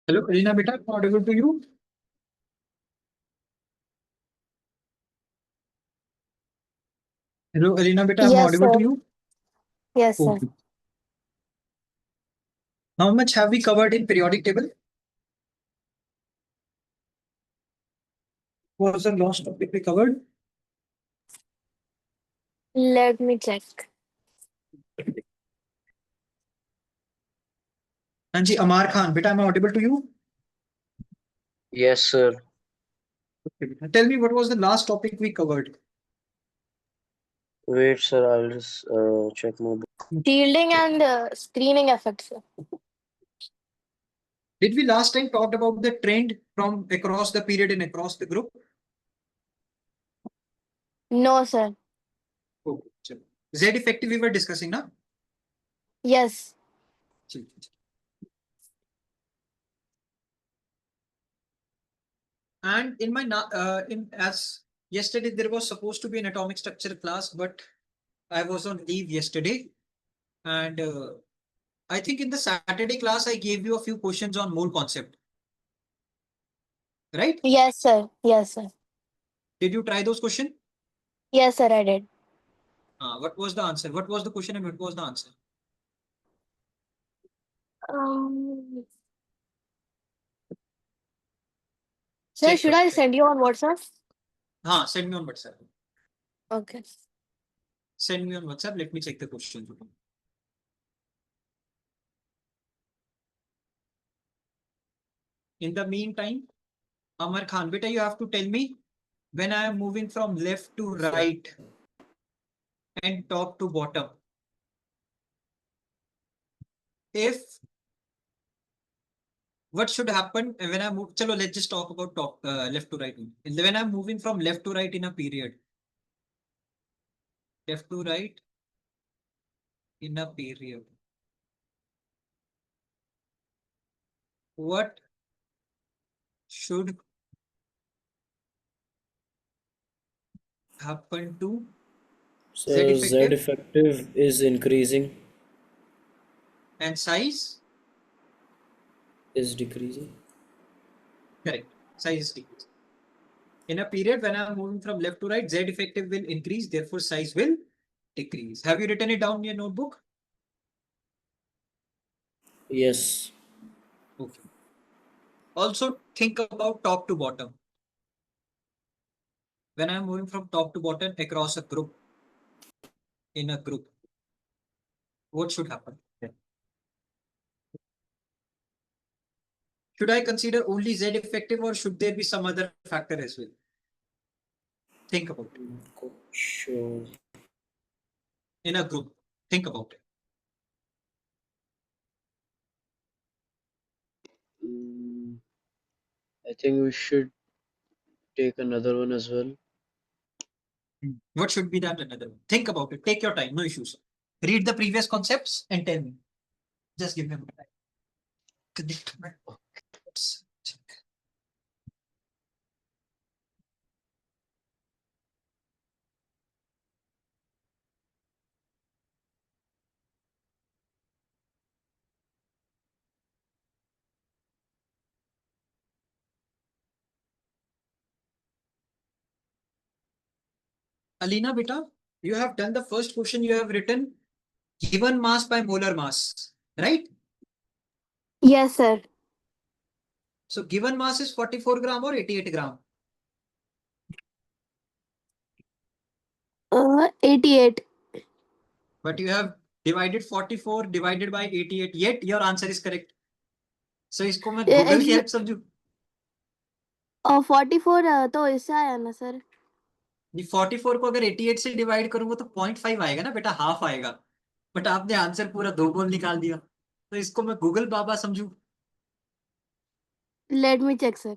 Hello, Alina beta, am I audible to you? Hello, Alina beta, am I Yes, audible to sir. you? Yes, sir. Okay. How much have we covered in periodic table? What was the last topic we covered? Let me check. Anji, Amar Khan, beta, am I audible to you? Yes, sir. Okay, beta. Tell me what was the last topic we covered? Wait, sir. I'll just check my book. Shielding and screening effects, sir. Did we last time talked about the trend from across the period and across the group? No, sir. Okay, chalo. Z effective we were discussing now. Yes. And in my in as yesterday there was supposed to be an atomic structure class, but I was on leave yesterday, and I think in the Saturday class I gave you a few questions on mole concept, right? Yes, sir. Yes, sir. Did you try those questions? Yes, sir, I did. What was the answer? What was the question and what was the answer? Um, sir, Check should karo, I check. send you on WhatsApp? Send me on WhatsApp. Okay. Send me on WhatsApp. Let me check the question. In the meantime, Amar Khan, beta, you have to tell me when I am moving from left to right and top to bottom. If what should happen when I move? Chalo, let's just talk about top left to right. When I'm moving from left to right in a period, left to right in a period, what should happen to Z So Z effective effective is increasing, and size? is decreasing. Correct. Size is decreasing. In a period when I'm moving from left to right, Z effective will increase, therefore size will decrease. Have you written it down in your notebook? Yes. Okay. Also think about top to bottom. When I'm moving from top to bottom across a group, in a group, what should happen? Should I consider only Z effective or should there be some other factor as well? Think about it. Sure. In a group, think about it. Mm, I think we should take another one as well. What should be that another one? Think about it. Take your time, no issues. Read the previous concepts and tell me. Just give me a minute. Alina, beta, you have done the first question. You have written given mass by molar mass, right? Yes, sir. So given mass is 44 gram or 88 gram. 88. But you have divided 44 divided by 88. Yet your answer is correct. So इसको मैं Google की Actually, help समझू? 44 तो इससे आया ना sir. 44 को अगर 88 से डिवाइड करूंगा तो 0.5 आएगा ना बेटा, हाफ आएगा. बट आपने आंसर पूरा दो बोल निकाल दिया, तो इसको मैं गूगल बाबा समझू? Let me check, sir.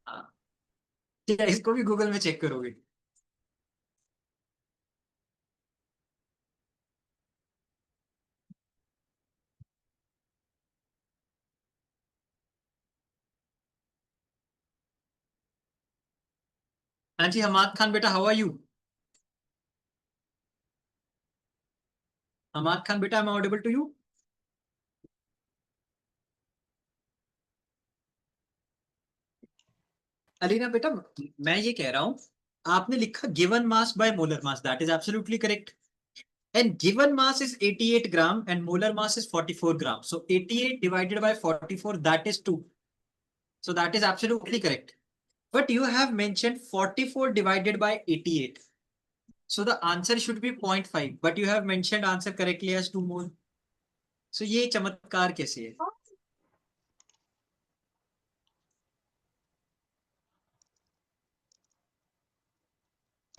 हाँ, ठीक है, इसको भी गूगल में चेक करोगे? हाँ जी, हमाद खान बेटा, how are you? Hammad Khan बेटा, am I audible to you? Alina बेटा, मैं ये कह रहा हूँ, आपने लिखा given mass by molar mass, that is absolutely correct. And given mass is 88 gram and molar mass is 44 gram. So 88 divided by 44, that is 2. So that is absolutely correct. But you have mentioned 44 divided by 88. So the answer should be 0.5. But you have mentioned answer correctly as 2 mole. So ये चमत्कार कैसे है?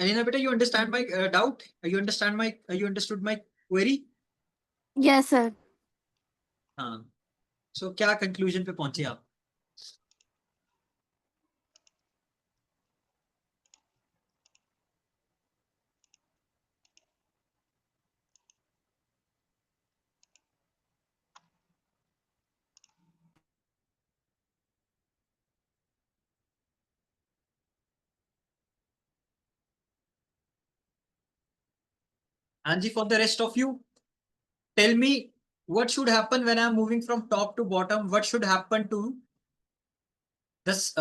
Alina beta, you understand my doubt? You understand my? You understood my query? Yes, sir. हाँ. So क्या conclusion पे पहुंचे आप? हाँ जी, for the rest of you, tell me what should happen when I'm moving from top to bottom? What should happen to this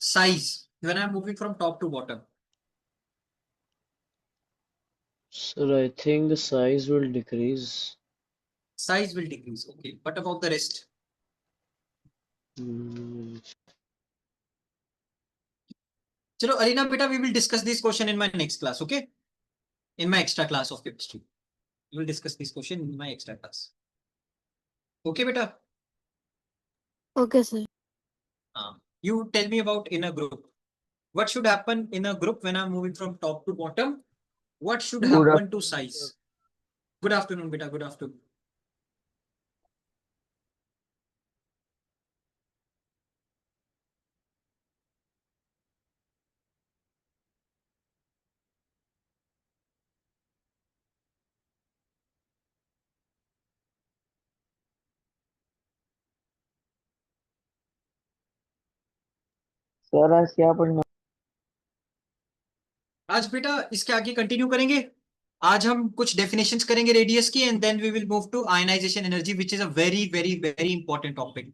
size when I'm moving from top to bottom? Sir, I think the size will decrease. Size will decrease. Okay. What about the rest? Hmm. Chalo, Alina beta, we will discuss this question in my next class. Okay. In my extra class of chemistry. We will discuss this question in my extra class. Okay, beta. Okay, sir. You tell me about in a group. What should happen in a group when I'm moving from top to bottom? What should Good happen to size? Good afternoon, beta. Good afternoon. Sir आज क्या पढ़ना? आज बेटा इसके आगे continue करेंगे. आज हम कुछ डेफिनेशंस करेंगे रेडियस की and then we will move to ionization energy which is a very very very important topic.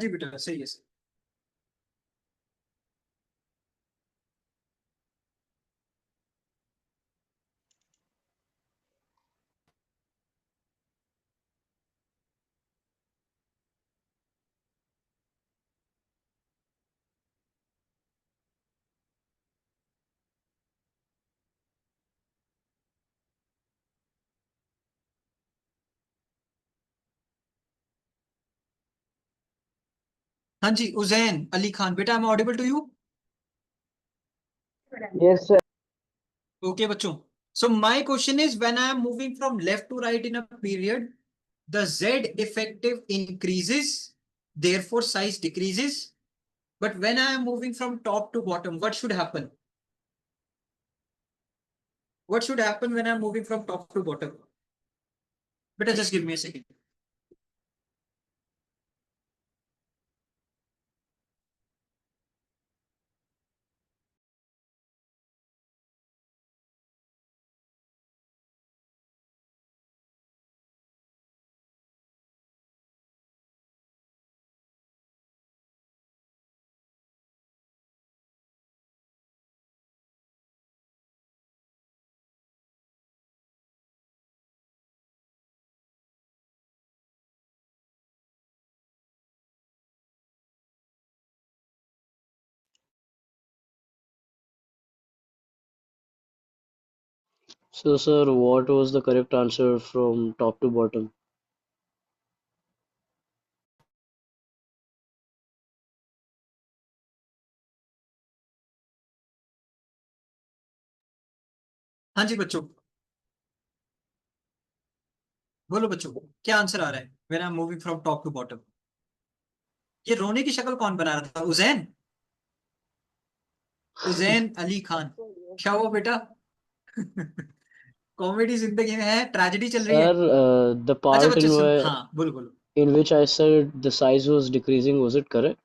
जी बेटा सही है. हाँ जी, उजैन अली खान बेटा, I am audible to you? Yes, sir. Okay बच्चों. So my question is when I am moving from left to right in a period, the z effective increases, therefore size decreases. But when I am moving from top to bottom, what should happen? What should happen when I'm moving from top to bottom? Better just give me a second. So, sir, what was the correct answer from top to bottom? हाँ जी बच्चों, बोलो बच्चों, क्या answer आ रहा है when I am moving from top to bottom? ये रोने की शक्ल कौन बना रहा था? उजैन? उजैन अली खान, क्या हुआ बेटा? कॉमेडी जिंदगी में है, ट्रेजेडी चल रही है। Sir, the अच्छा part बच्चे in सुन, where हाँ बोलो बोलो। in which I said the size was decreasing, was it correct?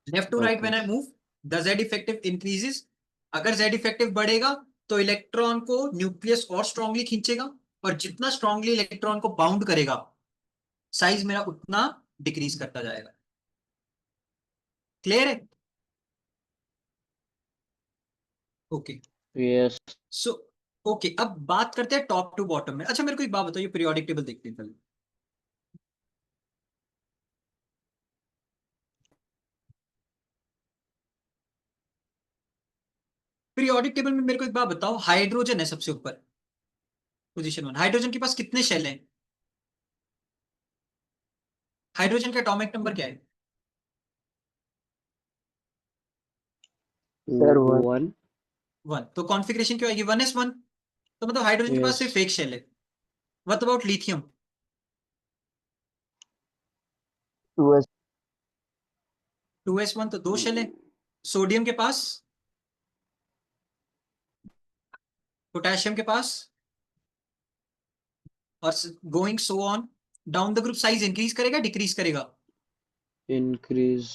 Left to right Okay. When I move the Z effective increases. अगर जेड इफेक्टिव बढ़ेगा तो इलेक्ट्रॉन को nucleus और स्ट्रांगली खींचेगा, और जितना स्ट्रांगली इलेक्ट्रॉन को बाउंड करेगा साइज मेरा उतना डिक्रीज करता जाएगा। क्लियर है? Okay Yes. सो ओके, अब बात करते हैं टॉप टू बॉटम में। अच्छा मेरे को एक बात बताइए, पीरियोडिक टेबल देखते हैं पहले। पीरियोडिक टेबल में मेरे को एक बात बताओ, हाइड्रोजन है सबसे ऊपर, पोजीशन 1। हाइड्रोजन के पास कितने शेल हैं? हाइड्रोजन का एटॉमिक नंबर क्या है? Sir, one. 1. 1। तो कॉन्फ़िगरेशन क्या आएगी? 1s1। तो मतलब हाइड्रोजन के पास सिर्फ Yes. एक शेल है। What about lithium? 2s. 2s1 तो दो शेल है। सोडियम के पास, पोटेशियम के पास, और going so on down the group. Size increase करेगा डिक्रीज करेगा? Increase.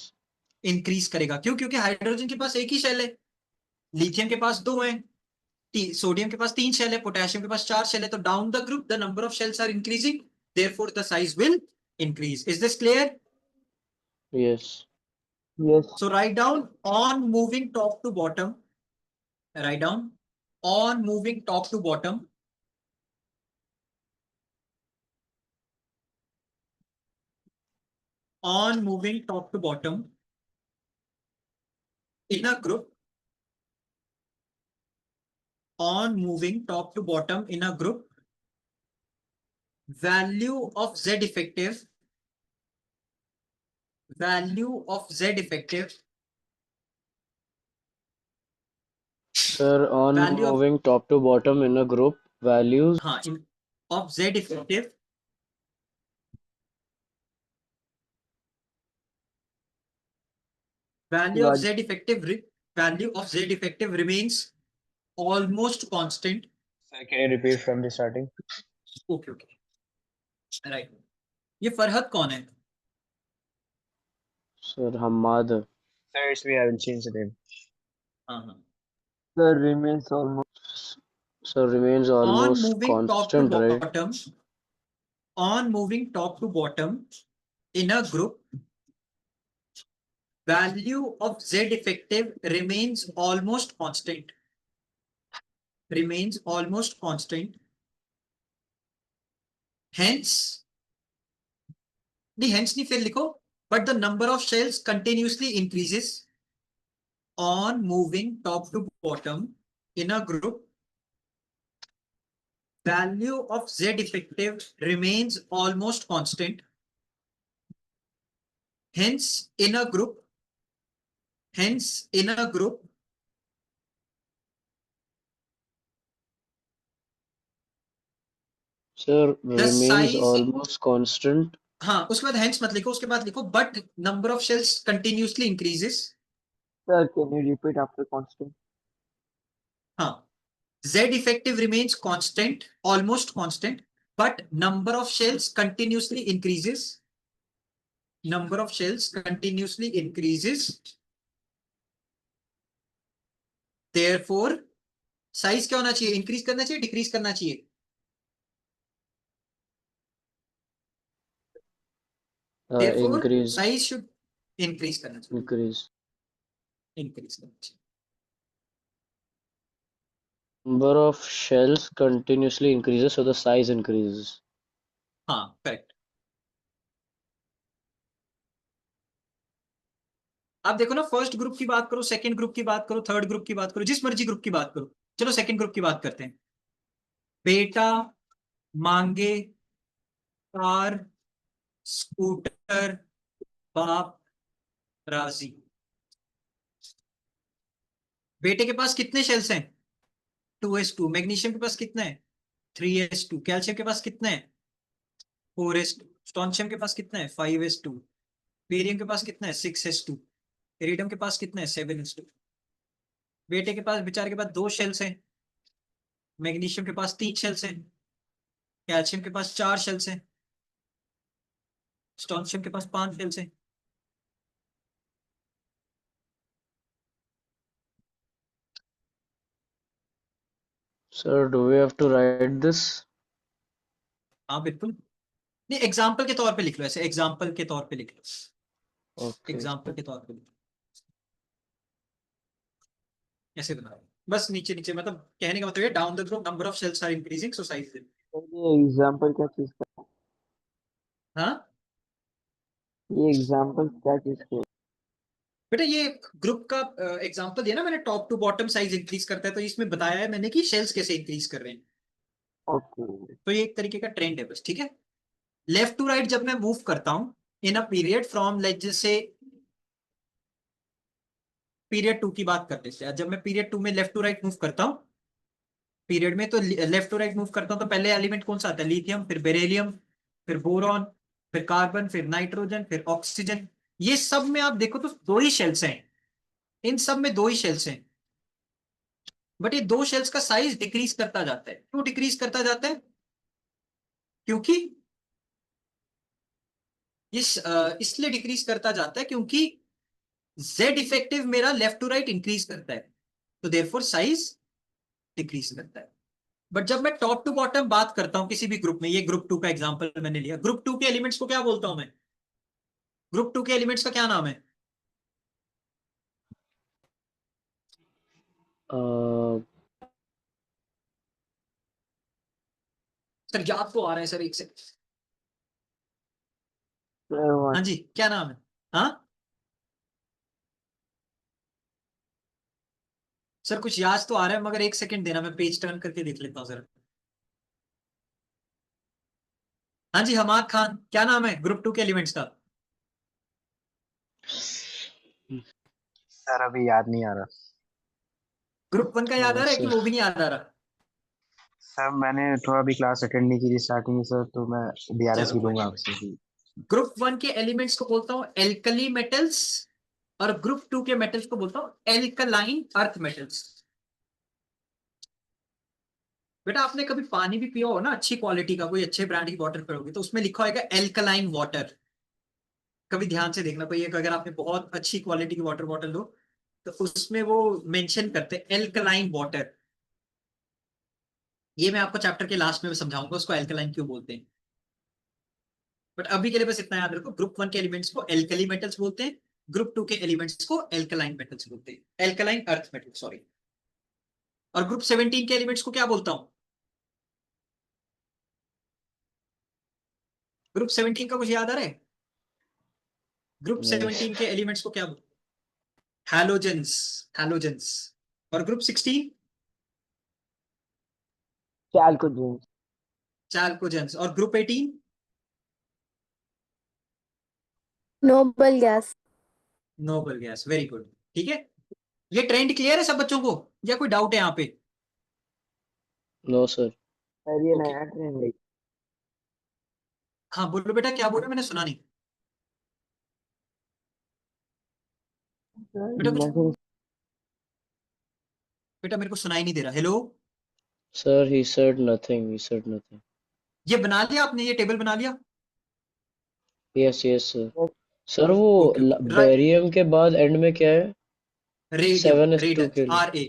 इंक्रीज करेगा। क्यों? क्योंकि हाइड्रोजन के पास एक ही शेल है, लिथियम के पास दो है, सोडियम के पास तीन शेल है, पोटेशियम के पास चार शेल है। तो down the group the number of shells are increasing, therefore the size will increase. Is this clear? Yes. Yes. So write down on moving top to bottom. Write down on moving top to bottom. On moving top to bottom in a group. On moving top to bottom in a group. Value of Z effective. Value of Z effective. Sir, on Value of, moving top to bottom in a group, values. हाँ, of Z effective. Value of Z effective. Value of Z effective remains almost constant. Sir, can you repeat from the starting? Okay, okay. Right. ये फरहद कौन है? Sir, Hamad. Sir, it's me. I will change the name. हाँ हाँ। Sir, remains almost. Sir, remains On almost moving top to constant, right? bottom. On moving top to bottom in a group, value of Z effective remains almost constant. Remains almost constant. Hence, नहीं फिर लिखो, but the number of shells continuously increases on moving top to bottom in a group. Value of Z effective remains almost constant. Hence, in a group, Sir, the remains size, almost constant. हाँ उसके बाद hence मत लिखो, उसके बाद लिखो but number of shells continuously increases. Sir, can you repeat after constant? हाँ, Z effective remains constant, almost constant, but number of shells continuously increases. Number of shells continuously increases. Therefore, size क्या होना चाहिए? Increase करना चाहिए, decrease करना चाहिए? Therefore, Increase. size should increase करना चाहिए, Increase. increase करना चाहिए। Number of shells continuously increases, so the size increases. हाँ करेक्ट। आप देखो ना, फर्स्ट ग्रुप की बात करो, सेकंड ग्रुप की बात करो, थर्ड ग्रुप की बात करो, जिस मर्जी ग्रुप की बात करो। चलो सेकंड ग्रुप की बात करते हैं। बेटा मांगे कार, स्कूटर, बाप राजी। बेटे के पास कितने शेल्स हैं? 2s2। मैग्नीशियम के पास कितना है? 3s2। कैल्शियम के पास कितना है? 4s2। स्ट्रोंशियम के पास कितना है? 5s2। बेरियम के पास कितना है? 6s2। इरिडियम के पास कितना है? 7s2। बेटे के पास, बेचारे के पास 2 शेल्स हैं। मैग्नीशियम के पास 3 शेल्स हैं। कैल्शियम के पास 4 शेल्स हैं। स्ट्रोंशियम के पास 5 शेल्स हैं। Sir, do we have to write this? हाँ बिल्कुल, नहीं एग्जाम्पल के तौर पे लिख लो, ऐसे एग्जाम्पल के तौर पे लिख लो, Okay. एग्जाम्पल के तौर पे लिख लो, ऐसे बनाओ। बस नीचे नीचे, मतलब कहने का मतलब ये, down the group number of shells are increasing, so size. Sir ये एग्जाम्पल क्या चीज का? हाँ ये एग्जाम्पल क्या चीज का? बेटा, ये ग्रुप का एग्जांपल दिया ना मैंने, top to bottom size increase करता है, तो इसमें बताया है मैंने कि शेल्स कैसे इंक्रीज कर रहे हैं। ओके। तो ये एक तरीके का ट्रेंड है बस, ठीक है। लेफ्ट टू राइट जब मैं मूव करता हूं इन अ पीरियड फ्रॉम, लाइक जैसे पीरियड 2 की बात करते हैं, जब मैं पीरियड 2 में लेफ्ट टू राइट मूव करता हूँ, पीरियड में तो लेफ्ट टू राइट मूव करता हूँ, तो पहले एलिमेंट कौन सा आता है? लिथियम, फिर बेरिलियम, फिर बोरॉन, फिर कार्बन, फिर नाइट्रोजन, फिर ऑक्सीजन। ये सब में आप देखो तो 2 ही शेल्स हैं, इन सब में 2 ही शेल्स हैं। बट ये 2 शेल्स का साइज डिक्रीज करता जाता है। क्यों डिक्रीज करता जाता है? क्योंकि इसलिए डिक्रीज करता जाता है क्योंकि जेड इफेक्टिव मेरा लेफ्ट टू राइट इंक्रीज करता है, तो देयरफॉर साइज डिक्रीज करता है। बट जब मैं टॉप टू बॉटम बात करता हूं किसी भी ग्रुप में, ये ग्रुप 2 का एग्जांपल मैंने लिया, ग्रुप 2 के एलिमेंट्स को क्या बोलता हूं मैं? ग्रुप 2 के एलिमेंट्स का क्या नाम है? Uh, सर याद तो आ रहा है सर, एक से। सर हाँ जी, क्या नाम है? हाँ सर, कुछ याद तो आ रहा है, मगर एक सेकंड देना, मैं पेज टर्न करके देख लेता हूँ सर। हाँ जी, हमाद खान, क्या नाम है ग्रुप 2 के एलिमेंट्स का? सर अभी याद नहीं आ रहा। ग्रुप 1 का याद आ रहा है कि sir. वो भी नहीं याद आ रहा? सर मैंने थोड़ा भी क्लास अटेंड नहीं की थी स्टार्टिंग में सर, तो मैं डीआरएस चलो भी कोई लूंगा नहीं। आपसे भी। ग्रुप 1 के एलिमेंट्स को बोलता हूँ एल्कली मेटल्स, और ग्रुप 2 के मेटल्स को बोलता हूँ एल्कलाइन अर्थ मेटल्स। बेटा आपने कभी पानी भी पिया हो ना, अच्छी क्वालिटी का, कोई अच्छे ब्रांड की वाटर पियोगे, तो उसमें लिखा होगा एल्कलाइन वाटर। कभी ध्यान से देखना, कोई एक, अगर आपने बहुत अच्छी क्वालिटी की वाटर बॉटल लो, तो उसमें वो मेंशन करते हैं एल्कलाइन वाटर। ये मैं आपको चैप्टर के लास्ट में समझाऊंगा उसको एल्कलाइन क्यों बोलते हैं। बट अभी के लिए बस इतना याद रखो, ग्रुप 1 के एलिमेंट्स को एल्कली मेटल्स बोलते हैं, ग्रुप 2 के एलिमेंट्स को एल्कलाइन मेटल्स बोलते हैं, एल्कलाइन अर्थ मेटल, सॉरी। और ग्रुप 17 के एलिमेंट्स को क्या बोलता हूं? ग्रुप 17 का कुछ याद आ रहा है? ग्रुप नहीं 17 sir. के एलिमेंट्स को क्या बोलते? Halogens, halogens. और ग्रुप 16 चैल्कोजेंस। चाल्कोजेंस। और group 18 Noble gas. Noble gas. Very good, ठीक है। ये ट्रेंड क्लियर है सब बच्चों को, या कोई डाउट है यहाँ पे? No sir. सर ये ओके, नया ट्रेंड है। हाँ बोलो बेटा, क्या बोलो, मैंने सुना नहीं। सर बेटा कुछ, मैसेज। बेटा मेरे को सुनाई नहीं दे रहा। Hello, Sir, he said nothing. He said nothing. ये बना लिया आपने, ये टेबल बना लिया? Yes, yes sir. सर वो ओके ओके, राइट। बेरियम के बाद एंड में क्या है? रेडियम, 7s2 रेडन, के लिए. R A,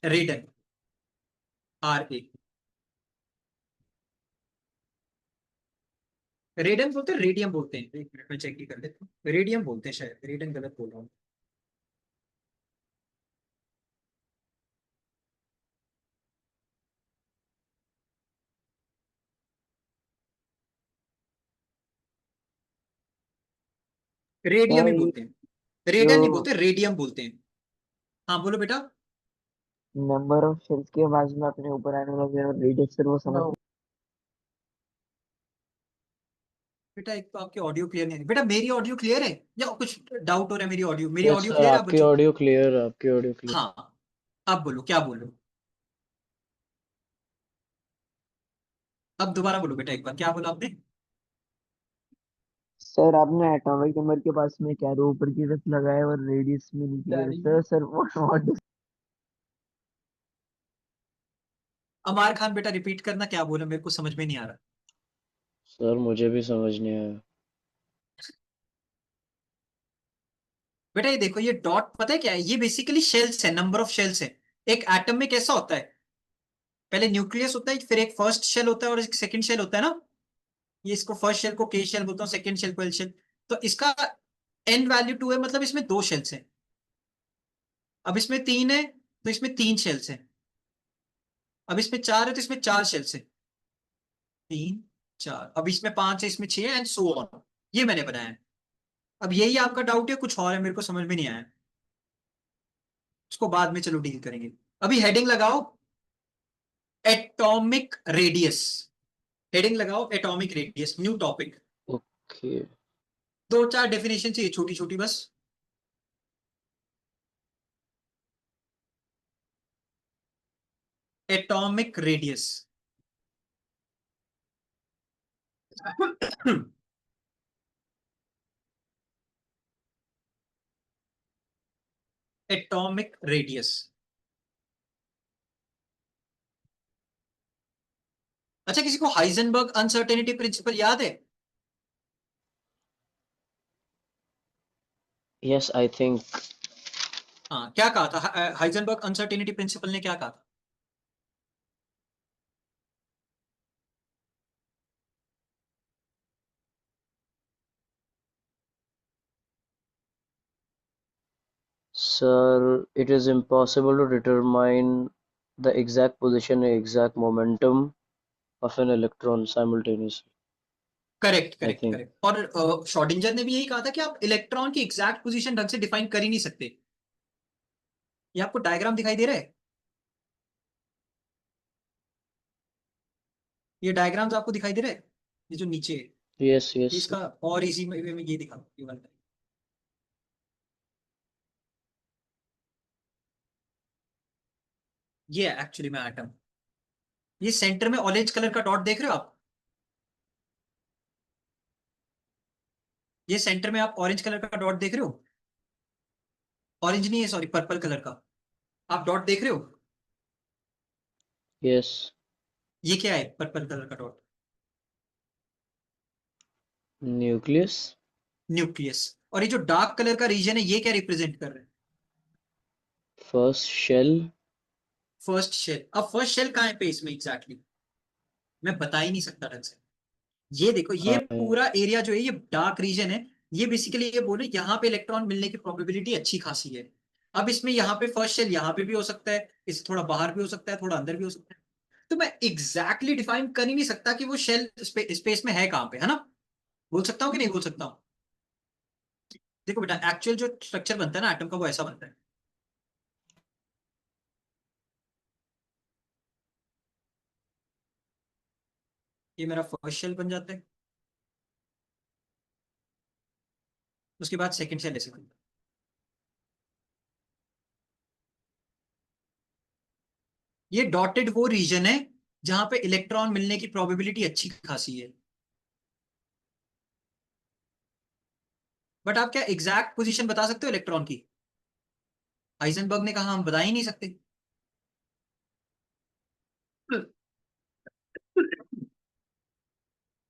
रेडन, R A. रेडन बोलते हैं, रेडियम बोलते हैं, एक मिनट में चेक ही कर लेता हूँ, रेडियम बोलते हैं शायद, रेडन गलत बोल रहा हूँ। रेडियम सर ही ये बोलते हैं, रेडन नहीं जो बोलते, रेडियम बोलते हैं। हाँ बोलो बेटा। नंबर ऑफ शेल्स के बाद में अपने ऊपर आने वाला रेडियस, सर वो समझ। बेटा एक तो आपकी ऑडियो क्लियर नहीं है बेटा, मेरी ऑडियो क्लियर है या कुछ डाउट हो रहा है? मेरी ऑडियो, मेरी Yes ऑडियो sir, क्लियर है आप आपकी बच्चों? ऑडियो क्लियर है, आपकी ऑडियो क्लियर. हाँ, अब बोलो, क्या बोलो? अब दोबारा बोलो बेटा, एक बार क्या बोला आपने? सर आपने एटॉमिक नंबर के पास में कैरो ऊपर की तरफ लगाया और रेडियस में नीचे की तरफ। सर सर व्हाट अमार खान बेटा रिपीट करना, क्या बोला मेरे को समझ में नहीं आ रहा। सर मुझे भी समझ नहीं आया। बेटा ये देखो, ये डॉट पता है क्या है, ये बेसिकली शेल्स है, नंबर ऑफ शेल्स है। एक एटम में कैसा होता है, पहले न्यूक्लियस होता है, फिर एक फर्स्ट शेल होता है और एक सेकंड शेल होता है ना। ये इसको फर्स्ट शेल को के शेल बोलता हूँ, सेकंड शेल को एल शेल। तो इसका एन वैल्यू 2 है, मतलब इसमें 2 शेल्स हैं। अब इसमें 3 है तो इसमें 3 शेल्स हैं। अब इसमें 4 है तो इसमें 4 शेल्स हैं। 3 4, अब इसमें 5 है, इसमें 6 है, एंड सो ऑन। ये मैंने बनाया है। अब यही आपका डाउट है, कुछ और है, मेरे को समझ में नहीं आया। उसको बाद में चलो डील करेंगे। अभी हेडिंग लगाओ एटॉमिक रेडियस। हेडिंग लगाओ atomic radius, new topic. Okay. 2-4 definition चाहिए, छोटी छोटी बस। Atomic radius. Atomic radius. अच्छा, किसी को हाइजेनबर्ग अनसर्टेनिटी प्रिंसिपल याद है? यस आई थिंक हाँ, क्या कहा था हाइजेनबर्ग अनसर्टेनिटी प्रिंसिपल ने, क्या कहा था? sir, it is impossible to determine the exact position and exact momentum of an electron simultaneously. Correct I correct think. Correct. और श्रोडिंगर ने भी यही कहा था कि आप इलेक्ट्रॉन की एग्जैक्ट पोजीशन ढंग से डिफाइन कर ही नहीं सकते। ये आपको डायग्राम दिखाई दे रहा है? ये डायग्राम्स आपको दिखाई दे रहा है, ये जो नीचे है। Yes, ये yes. इसका और इजी में ये दिखा, ये वाला। ये है एक्चुअली में एटम। ये सेंटर में ऑरेंज कलर का डॉट देख रहे हो आप? ये सेंटर में आप ऑरेंज कलर का डॉट देख रहे हो? ऑरेंज नहीं है, सॉरी, पर्पल कलर का। आप डॉट देख रहे हो? Yes. ये क्या है पर्पल कलर का डॉट? Nucleus. न्यूक्लियस। और ये जो डार्क कलर का रीजन है, ये क्या रिप्रेजेंट कर रहा है? First shell. First shell. अब फर्स्ट शेल कहाँ है पे इसमें एग्जैक्टली मैं बता ही नहीं सकता ढंग से। ये देखो, ये I, पूरा एरिया जो है, ये डार्क रीजन है। ये बेसिकली ये बोले यहाँ पे इलेक्ट्रॉन मिलने की प्रोबेबिलिटी अच्छी खासी है। अब इसमें यहाँ पे फर्स्ट शेल यहाँ पे भी हो सकता है, इस थोड़ा बाहर भी हो सकता है, थोड़ा अंदर भी हो सकता है। तो मैं एग्जैक्टली डिफाइन कर ही नहीं सकता कि वो शेल स्पेस में है कहाँ पे, है ना? बोल सकता हूँ कि नहीं बोल सकता हूँ? देखो बेटा, एक्चुअल जो स्ट्रक्चर बनता है ना एटम का, वो ऐसा बनता है। ये मेरा फर्स्ट शेल बन जाता है, उसके बाद सेकंड शेल ऐसे बनता है। ये डॉटेड वो रीजन है जहां पे इलेक्ट्रॉन मिलने की प्रोबेबिलिटी अच्छी खासी है। बट आप क्या एग्जैक्ट पोजीशन बता सकते हो इलेक्ट्रॉन की? हाइजेनबर्ग ने कहा हम बता ही नहीं सकते।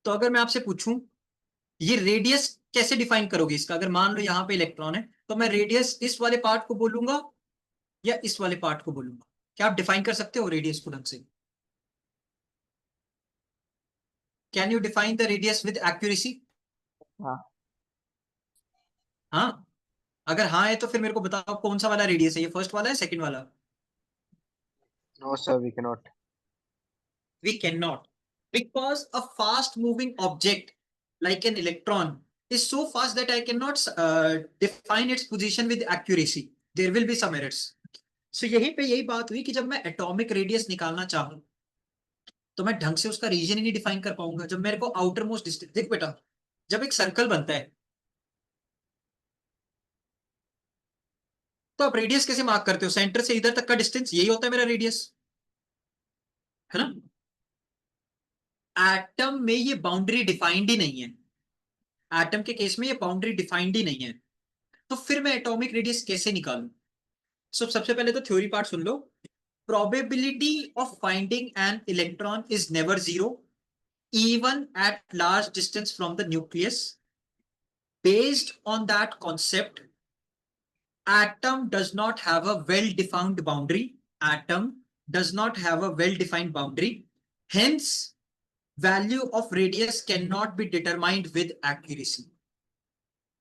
तो अगर मैं आपसे पूछूं, ये रेडियस कैसे डिफाइन करोगे इसका? अगर मान लो यहाँ पे इलेक्ट्रॉन है, तो मैं रेडियस इस वाले पार्ट को बोलूंगा या इस वाले पार्ट को बोलूंगा? क्या आप डिफाइन कर सकते हो रेडियस को ढंग से? Can you define the radius with accuracy? हाँ। हाँ। अगर हाँ है तो फिर मेरे को बताओ कौन सा वाला रेडियस है, ये फर्स्ट वाला है सेकंड वाला? No, sir, we cannot. We cannot, because a fast moving object like an electron is so fast that I cannot define its position with accuracy. There will be some errors. So यहीं पे यही बात हुई कि जब मैं atomic radius निकालना चाहूं तो मैं ढंग से उसका रीजन ही नहीं डिफाइन कर पाऊंगा। जब मेरे को आउटर मोस्ट डिस्टेंस, देख बेटा, जब एक सर्कल बनता है तो आप रेडियस कैसे मार्क करते हो? सेंटर से इधर तक का डिस्टेंस, यही होता है मेरा रेडियस, है ना? एटम में ये बाउंड्री डिफाइंड ही नहीं है। एटम के केस में ये बाउंड्री डिफाइंड ही नहीं है। तो फिर मैं एटॉमिक रेडियस कैसे निकालूं? सबसे पहले तो theory part soon low. probability of finding an electron is never zero, even at large distance from the nucleus. Based on that concept, atom does not have a well-defined boundary. Atom does not have a well-defined boundary. Hence, value of radius cannot be determined with accuracy.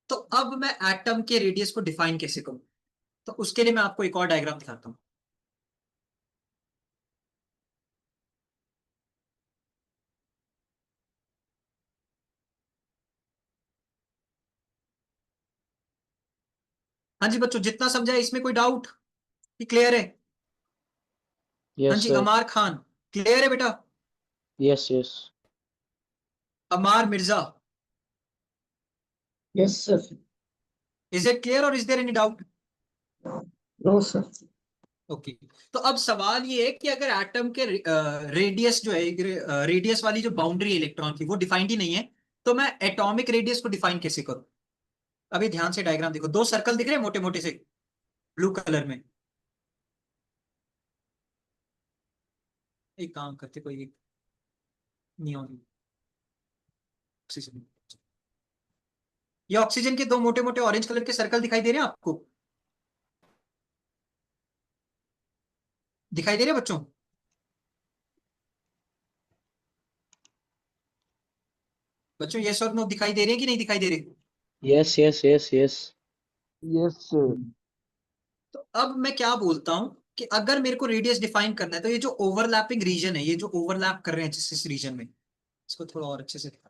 तो अब मैं atom के radius को define कैसे करूं? तो उसके लिए मैं आपको एक और डायग्राम दिखाता हूं. हाँ जी बच्चों, जितना समझा है इसमें कोई डाउट कि क्लियर है? हाँ Yes, जी, sir. अमार खान क्लियर है बेटा? Yes, yes. Amar Mirza, Yes, sir. Is it clear और is there any doubt? No, sir. Okay. तो अब सवाल ये है कि अगर एटम के रेडियस जो है, रेडियस वाली जो बाउंड्री है इलेक्ट्रॉन की, वो डिफाइंड ही नहीं है, तो मैं एटॉमिक रेडियस को डिफाइन कैसे करूं? अभी ध्यान से डायग्राम देखो, दो सर्कल दिख रहे हैं मोटे मोटे से ब्लू कलर में. एक काम करते, कोई एक नियॉन ऑक्सीजन, ये ऑक्सीजन के दो मोटे मोटे ऑरेंज कलर के सर्कल दिखाई दे रहे हैं आपको? दिखाई दे रहे हैं बच्चों? बच्चों ये सब नो दिखाई दे रहे हैं कि नहीं दिखाई दे रहे? Yes, yes, yes, yes. Yes, sir. तो अब मैं क्या बोलता हूं कि अगर मेरे को रेडियस डिफाइन करना है, तो ये जो ओवरलैपिंग रीजन है, ये जो ओवरलैप कर रहे हैं जिस रीजन में, इसको थोड़ा और अच्छे से दिखा.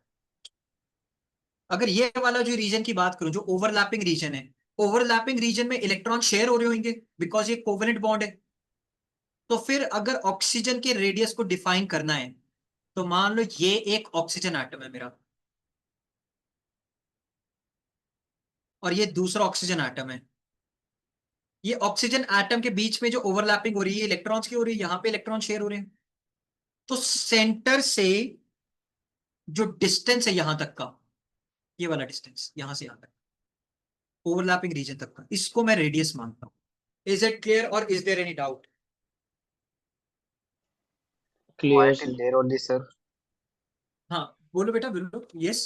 अगर ये वाला जो रीजन की बात करूं, जो ओवरलैपिंग रीजन है, ओवरलैपिंग रीजन में इलेक्ट्रॉन शेयर हो रहे होंगे बिकॉज ये कोवेलेंट बॉन्ड है. तो फिर अगर ऑक्सीजन के रेडियस को डिफाइन करना है, तो मान लो ये एक ऑक्सीजन एटम है मेरा, और ये दूसरा ऑक्सीजन एटम है. ये ऑक्सीजन एटम के बीच में जो ओवरलैपिंग हो रही है इलेक्ट्रॉन्स की हो रही है, यहां पे इलेक्ट्रॉन शेयर हो रहे हैं. तो सेंटर से जो डिस्टेंस है यहां तक का, ये वाला डिस्टेंस यहां से यहां तक, ओवरलैपिंग रीजन तक का, इसको मैं रेडियस मानता हूं. इज इट क्लियर और is there any doubt? Clear, Why sir. till there only, sir? हाँ बोलो बेटा, बोलो. Yes.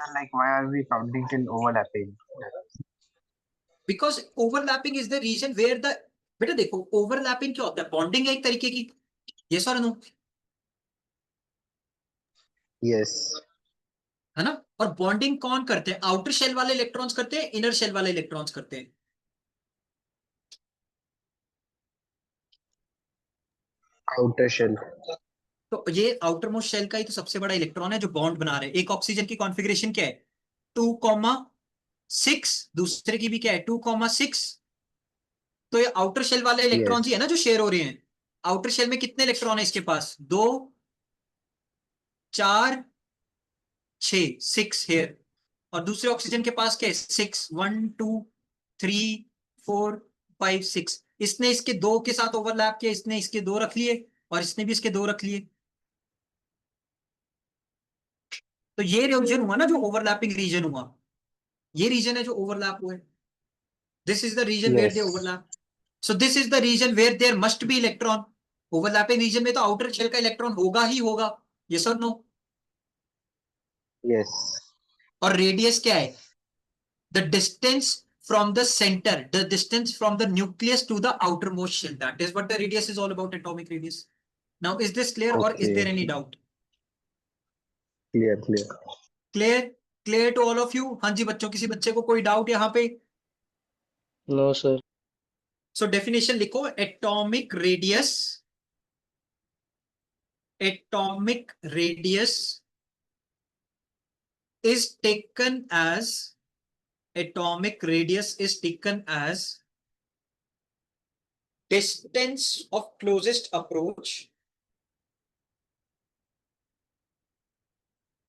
Sir, like why are we counting till overlapping? Because overlapping is the region where the, बेटा देखो overlapping क्या होता है? बॉन्डिंग है एक तरीके की. यस और नो? Yes. है ना? और बॉन्डिंग कौन करते हैं? आउटर शेल वाले इलेक्ट्रॉन्स करते हैं, इनर शेल वाले इलेक्ट्रॉन्स करते हैं? Outer shell. तो ये आउटर मोस्ट शेल का ही तो सबसे बड़ा इलेक्ट्रॉन है जो बॉन्ड बना रहे हैं. एक ऑक्सीजन की कॉन्फ़िगरेशन क्या है? 2,6. दूसरे की भी क्या है? 2,6. तो ये आउटर शेल वाले इलेक्ट्रॉन्स ही है Yes. ना जो शेयर हो रहे हैं. आउटर शेल में कितने इलेक्ट्रॉन है इसके पास? 2, 4, 6, 6 हेयर. और दूसरे ऑक्सीजन के पास क्या है? 6, 1, 2, 3, 4, 5, 6. इसने इसके दो के साथ ओवरलैप किया, इसने इसके दो रख लिए, और इसने भी इसके दो रख लिए. तो ये रीजन हुआ ना जो ओवरलैपिंग रीजन हुआ, ये रीजन है जो ओवरलैप हुआ है. This is the region where they Yes. Overlap. So this is the region where there must be electron. Overlapping region में तो आउटर शेल का इलेक्ट्रॉन होगा ही होगा. यस और नो? Yes. और रेडियस क्या है? The distance from the center, the distance from the nucleus to the outermost shell. That is what the radius is all about, atomic radius. Now, is this clear or is there Okay. any doubt? Clear, clear. Clear? Clear to all of you? हाँ जी बच्चों, किसी बच्चे को कोई doubt यहाँ पे? No, sir. So definition लिखो. Atomic radius. Atomic radius is taken as, atomic radius is taken as distance of closest approach.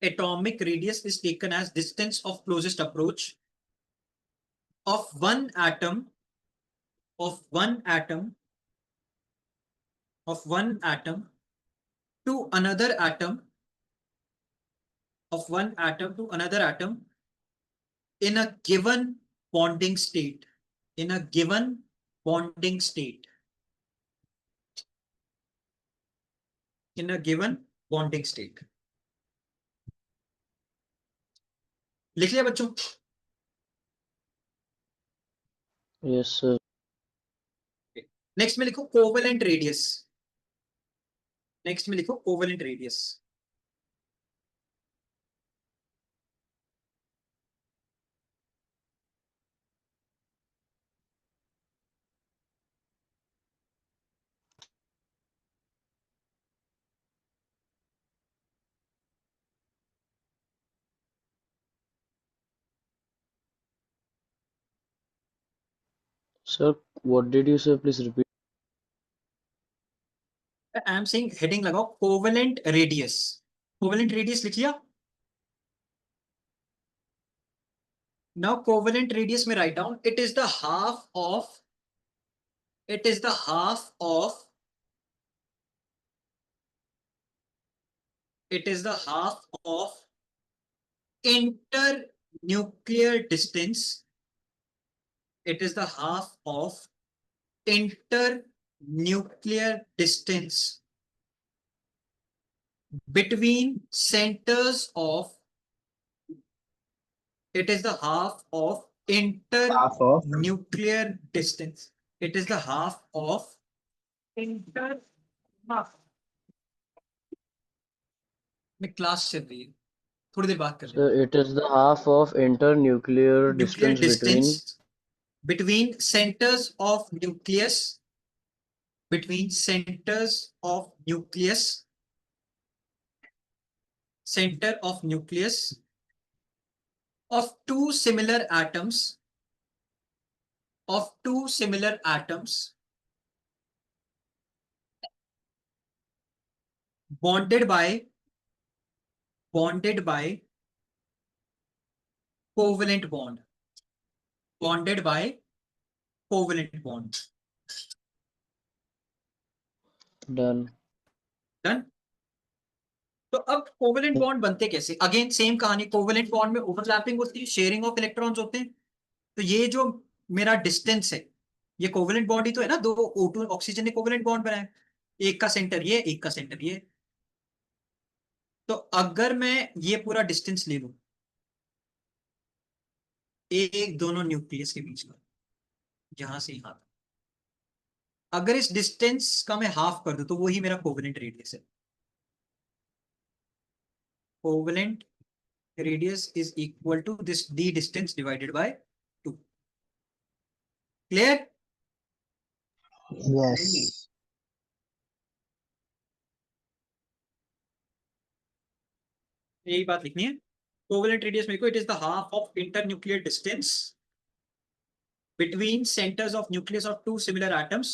Atomic radius is taken as distance of closest approach of one atom, of one atom, of one atom to another atom, of one atom to another atom in a given bonding state, in a given bonding state in a given bonding state. लिख लिया बच्चों? Yes, sir. Next में लिखो covalent radius. Next में लिखो covalent radius. Sir, what did you say? Please repeat. I am saying heading लगाओ covalent radius. Covalent radius लिख लिया? नाउ कोवेलेंट रेडियस में write down it is the half of it is the half of internuclear distance. It is the half of internuclear distance between centers of. It is the half of half of internuclear distance. It is the half of inter. में class चल रही है, थोड़ी देर बात कर Sir, it is the half of internuclear nuclear distance between. between centers of nucleus, between centers of nucleus, center of nucleus of two similar atoms, bonded by covalent bond. Bonded by covalent bond. Done. Done. तो अब covalent bond बनते कैसे? Again same कहानी. Covalent bond में overlapping होती है, sharing of electrons होते हैं. तो ये जो मेरा डिस्टेंस है, ये कोवेलेंट बॉन्ड ही तो है ना. दो O2 ऑक्सीजन ने कोवेलेंट बॉन्ड बनाया, एक का सेंटर ये, एक का सेंटर ये. तो अगर मैं ये पूरा डिस्टेंस ले लूं एक दोनों न्यूक्लियस के बीच का, यहां से यहां तक, अगर इस डिस्टेंस का मैं हाफ कर दूं तो वही मेरा कोवेलेंट रेडियस है. Covalent radius is equal to this D distance divided by 2. Clear? yes. यही बात लिखनी है. कोवेलेंट रेडियस मेरे को it is the half of internuclear distance between centers of nucleus of two similar atoms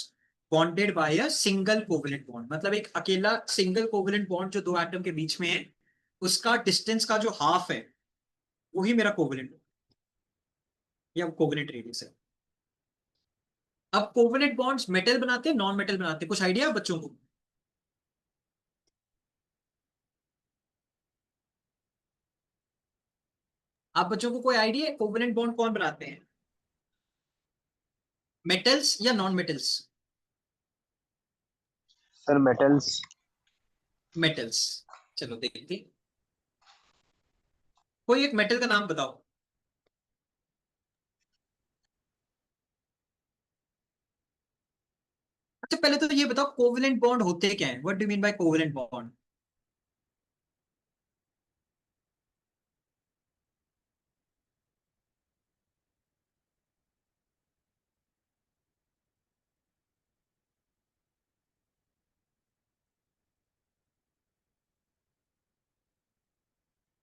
bonded by a single covalent bond. मतलब एक अकेला single covalent bond जो दो एटम के बीच में है, उसका डिस्टेंस का जो हाफ है वही मेरा कोवेलेंट या कोवेलेंट रेडियस है. अब कोवेलेंट बॉन्ड्स मेटल बनाते हैं, नॉन मेटल बनाते हैं? कुछ आइडिया बच्चों को? आप बच्चों को कोई आइडिया है कोवेलेंट बॉन्ड कौन बनाते हैं? मेटल्स या non metals? Sir metals. Metals. चलो देखते हैं. कोई एक मेटल का नाम बताओ. अच्छा पहले तो ये बताओ कोवेलेंट बॉन्ड होते क्या है? What do mean by covalent bond?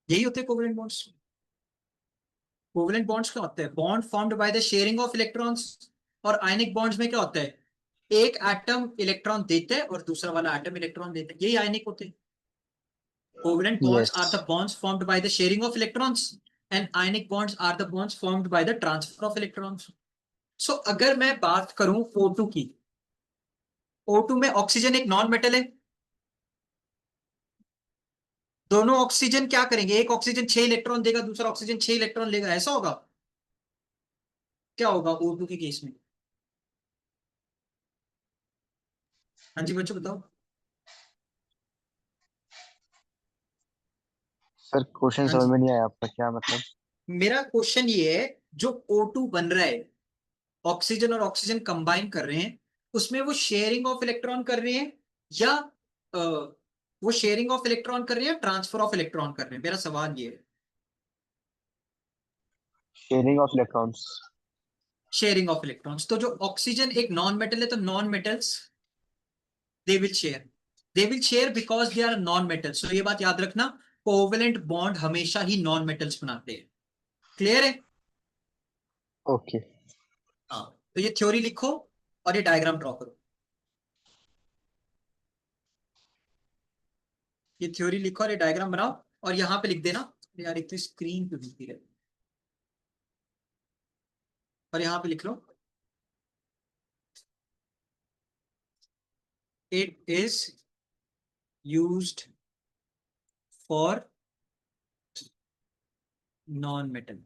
यही होते हैं कोवेलेंट बॉन्ड्स. कोवेलेंट बॉन्ड्स क्या होते हैं? Bond formed by the sharing of electrons. और आयनिक बॉन्ड्स में क्या होता है? एक एटम इलेक्ट्रॉन देता है और दूसरा वाला एटम इलेक्ट्रॉन देता है. यही आयनिक होते हैं. Covalent bonds are the bonds formed by the sharing of electrons and ionic bonds are the bonds formed by the transfer of electrons. So अगर मैं बात करूं O2 की, O2 में ऑक्सीजन एक नॉन मेटल है. दोनों ऑक्सीजन क्या करेंगे? एक ऑक्सीजन 6 इलेक्ट्रॉन देगा, दूसरा ऑक्सीजन 6 इलेक्ट्रॉन लेगा. ऐसा होगा? क्या होगा O2 के केस में? हाँ जी बच्चों बताओ। सर क्वेश्चन हाँ समझ जी। में नहीं आया आपका, क्या मतलब? मेरा क्वेश्चन ये है, जो O2 बन रहा है, ऑक्सीजन और ऑक्सीजन कंबाइन कर रहे हैं, उसमें वो शेयरिंग ऑफ इलेक्ट्रॉन कर रहे हैं या वो शेयरिंग ऑफ इलेक्ट्रॉन कर रहे हैं या ट्रांसफर ऑफ इलेक्ट्रॉन कर रहे हैं? मेरा सवाल ये है। Sharing of electrons. Sharing of electrons, तो जो ऑक्सीजन एक नॉन मेटल है, तो non metals they will share, they will share because they are non metals. तो ये बात याद रखना, कोवेलेंट बॉन्ड हमेशा ही नॉन मेटल्स बनाते हैं। क्लियर है? ओके। हाँ, तो ये थ्योरी लिखो और ये डायग्राम ड्रॉ करो। ये थ्योरी लिखो और ये डायग्राम बनाओ और यहाँ पे लिख देना। यार एक तो स्क्रीन पे दिखती है, और यहाँ पे लिख लो, it is used for non metal.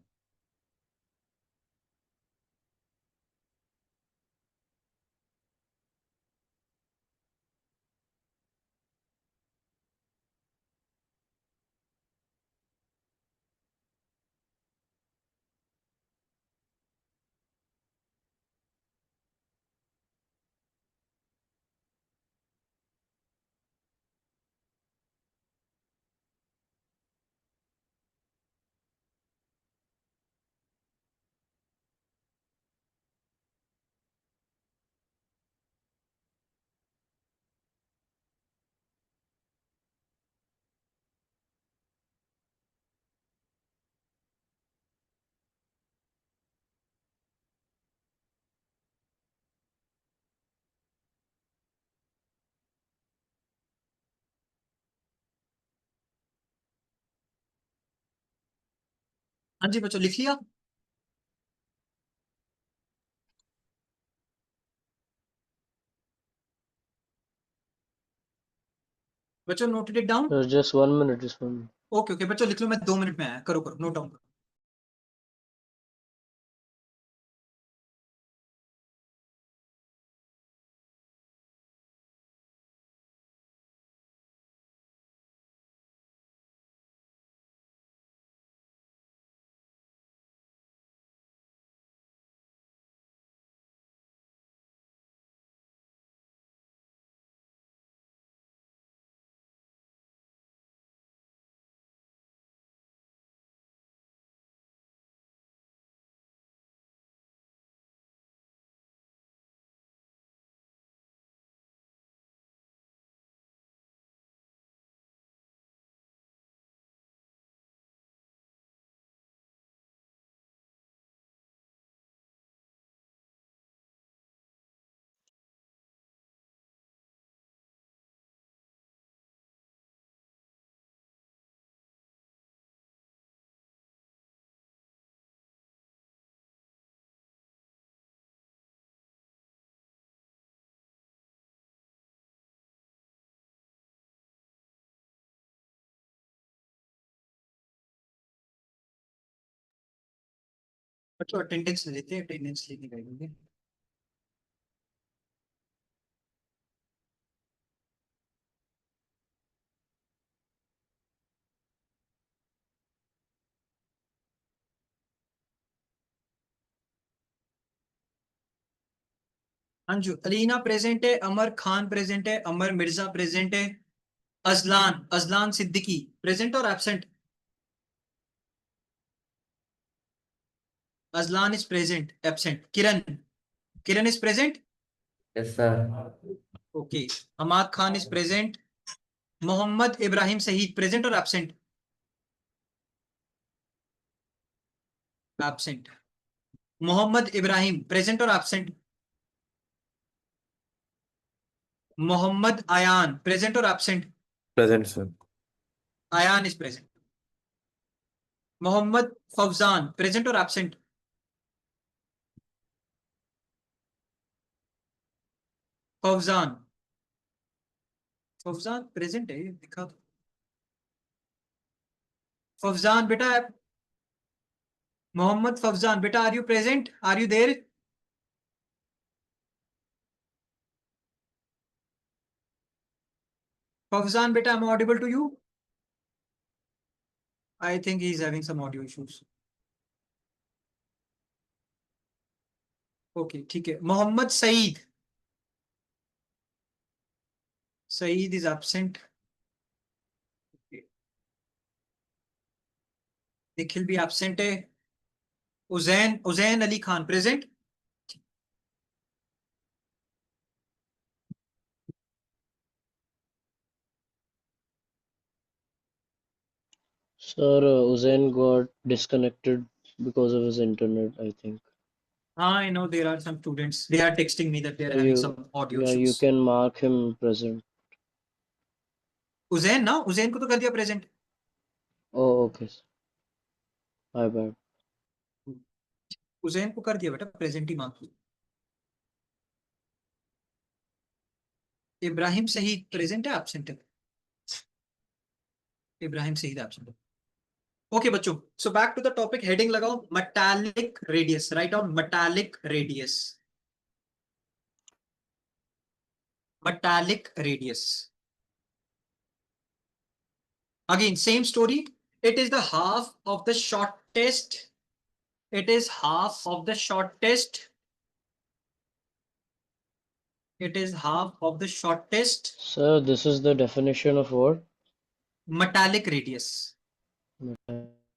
हाँ जी बच्चों, लिख लिया? बच्चों noted it down? Just 1 minute, just 1 minute. Okay okay बच्चों लिख लो, मैं 2 मिनट में आया, करो करो नोट डाउन करो। बच्चों अटेंडेंस ले लेते हैं, अटेंडेंस लेने गए। अंजू अलीना प्रेजेंट है, अमर खान प्रेजेंट है, अमर मिर्जा प्रेजेंट है, अजलान अजलान सिद्दीकी प्रेजेंट और absent? Azlan is present, absent Kiran, Kiran is present. Yes, sir. Okay, Hammad Khan is present, Mohammad Ibrahim Shahid present और absent? Absent. Mohammad Ibrahim present और एब्सेंट? मोहम्मद अयान प्रेजेंट और absent? Present, sir. Ayan is present. Mohammad Fawzan present और एब्सेंट? फौजान, फौजान प्रेजेंट है, ये दिखा दो। फौजान बेटा, मोहम्मद फौजान बेटा, are you present, are you there? Fawzan beta, am I audible to you? I think he's having some audio issues. Okay, ठीक है. Mohammad Saeed. Saeed is absent. Okay. Nikhil भी absent है. Uzain Ali Khan present. Sir, Uzain got disconnected because of his internet, I think. I know there are some students. They are texting me that they are having some audio Yeah, you issues. can mark him present. Uzain ना उजैन को तो कर दिया present. Oh, okay. My bad. Ujjain को कर दिया बेटा present ही मांग. इब्राहिम सहीद प्रेजेंट है एब्सेंट है. इब्राहिम सहीद एब्सेंट है. ओके बच्चों, so back to the topic. Heading लगाओ metallic radius. Write down metallic radius. Metallic radius. Again, same story. It is the half of the shortest. It is half of the shortest. It is half of the shortest Sir, this is the definition of what? metallic radius.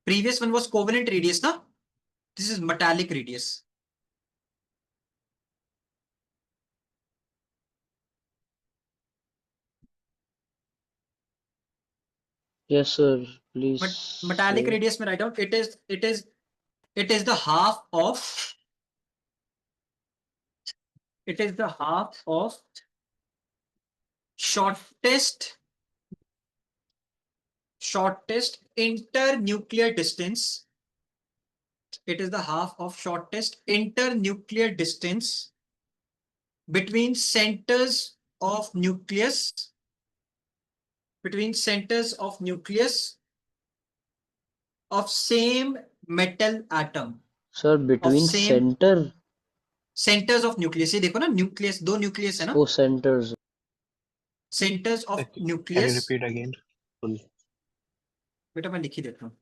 Previous one was covalent radius, na? This is metallic radius. Yes, sir. Please. Metallic say. radius में write down. It is the half of. It is the half of shortest internuclear distance. It is the half of shortest internuclear distance between centers of nucleus. Between centers of nucleus of same metal atom. Sir, between same- center. Centers of nucleus. ये देखो ना nucleus, दो nucleus है ना. Oh, centers. Centers of Can you nucleus. repeat again? Full. बेटा मैं लिख ही देता हूँ.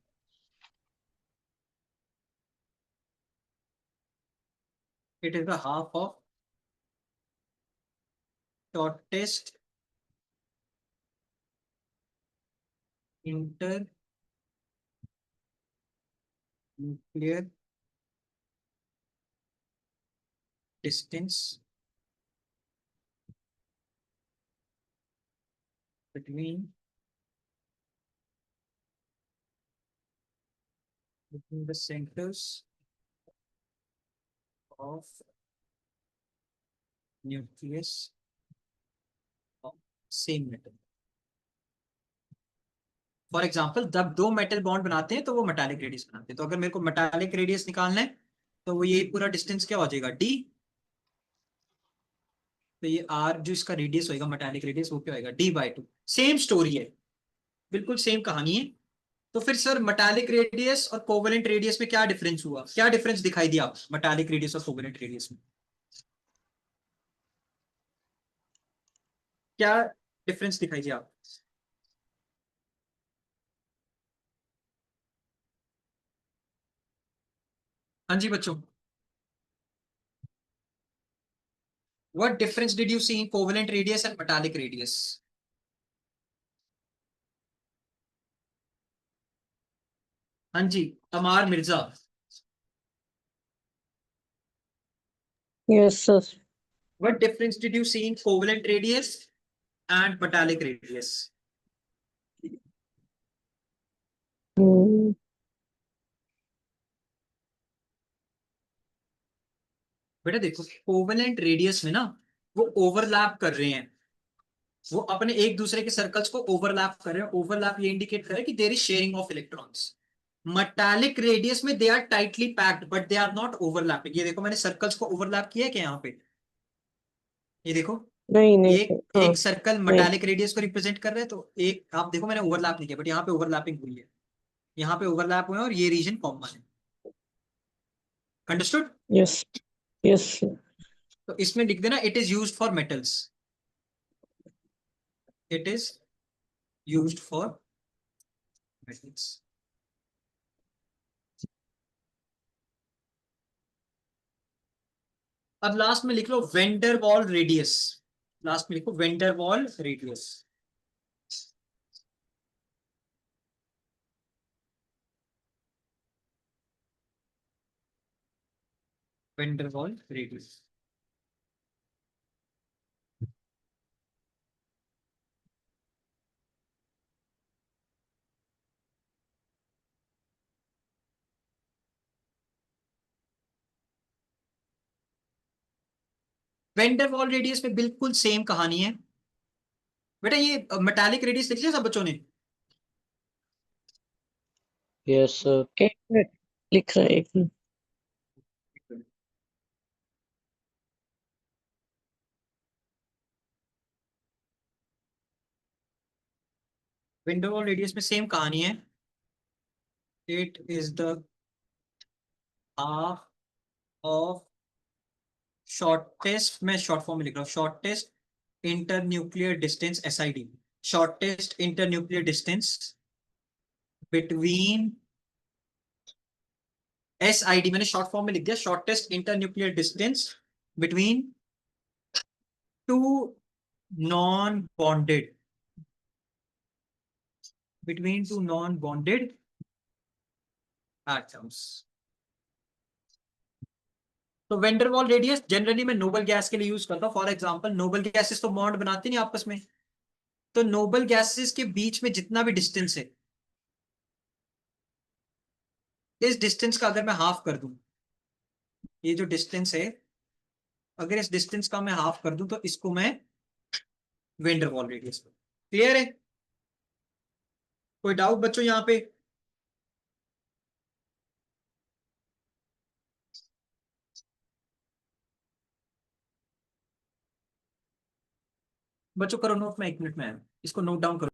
It is the half of shortest internuclear distance between the centers of nucleus of same metal. For example जब दो मेटल बॉन्ड बनाते हैं तो वो मेटालिक रेडियस बनाते हैं. तो अगर मेरे को मेटालिक रेडियस निकालना है तो वो ये पूरा डिस्टेंस क्या हो जाएगा डी. तो ये आर जो इसका रेडियस होगा मेटालिक रेडियस वो क्या होगा d/2. सेम स्टोरी है, बिल्कुल सेम कहानी है. तो फिर सर मेटालिक रेडियस और कोवेलेंट रेडियस में क्या डिफरेंस हुआ, क्या डिफरेंस दिखाई दिया मेटालिक रेडियस और कोवेलेंट रेडियस में? क्या डिफरेंस दिखाई दिया? हाँ जी बच्चों, what difference did you see in covalent radius and metallic radius? हाँ जी अमार Mirza. Yes, sir. What difference did you see in covalent radius and metallic radius? Hmm. बेटा देखो कोवेलेंट रेडियस में ना वो ओवरलैप कर रहे हैं, वो अपने एक दूसरे के सर्कल्स को ओवरलैप कर रहे हैं. ओवरलैप ये इंडिकेट करे कि there is sharing of electrons. Metallic radius में they are tightly packed but they are not overlapping. ये देखो मैंने सर्कल्स को ओवरलैप किया है क्या यहाँ पे? ये देखो नहीं नहीं एक हाँ, एक सर्कल मेटालिक रेडियस को रिप्रेजेंट कर रहे हैं, तो एक आप देखो मैंने ओवरलैप नहीं किया बट यहाँ पे ओवरलैपिंग हुई है. यहाँ पे ओवरलैप हुए हैं और ये रीजन कॉमन है. अंडरस्टूड? yes yes sir. तो इसमें लिख देना it is used for metals. It is used for metals. अब लास्ट में लिख लो वेंडर वॉल रेडियस, लास्ट में लिखो vendor Waals radius. Vendor Waals radius. Vendor Waals radius में बिल्कुल सेम कहानी है बेटा। ये मेटालिक रेडियस लिख लिया सब बच्चों ने? Yes, sir. एक मिनट लिख रहा है, एक मिनट। वेंडर वॉल रेडियस में सेम कहानी है। It is the half of shortest, मैं शॉर्ट फॉर्म में लिख रहा हूँ, shortest inter nuclear distance SID, shortest inter nuclear distance between SID, मैंने शॉर्ट फॉर्म में लिख दिया, shortest inter nuclear distance between two non bonded, between two non bonded atoms. तो वेंडर वॉल रेडियस जनरली मैं नोबल गैस के लिए use करता हूँ। फॉर एग्जांपल नोबल गैसेस तो बॉन्ड बनाती नहीं आपस में, तो नोबल गैसेस के बीच में जितना भी डिस्टेंस है, इस डिस्टेंस का अगर मैं हाफ कर दूं, ये जो डिस्टेंस है अगर इस डिस्टेंस का मैं हाफ कर दूं तो इसको मैं वेंडर वॉल रेडियस। क्लियर है? कोई डाउट बच्चों यहाँ पे? बच्चों करो नोट, में 1 मिनट में आया, इसको नोट डाउन करो।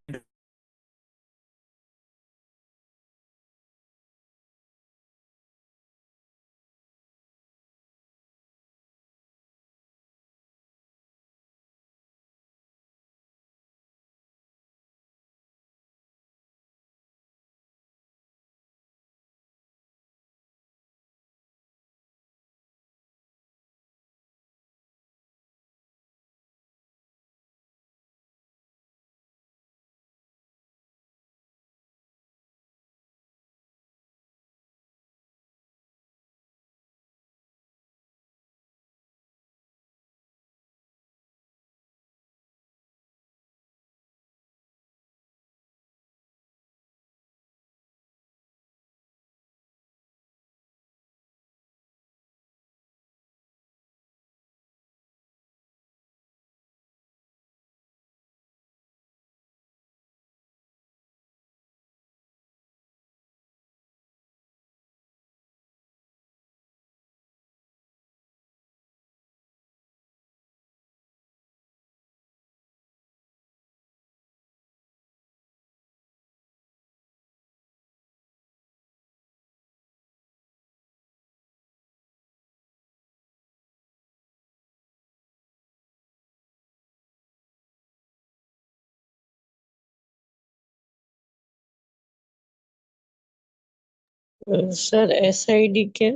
सर SID क्या?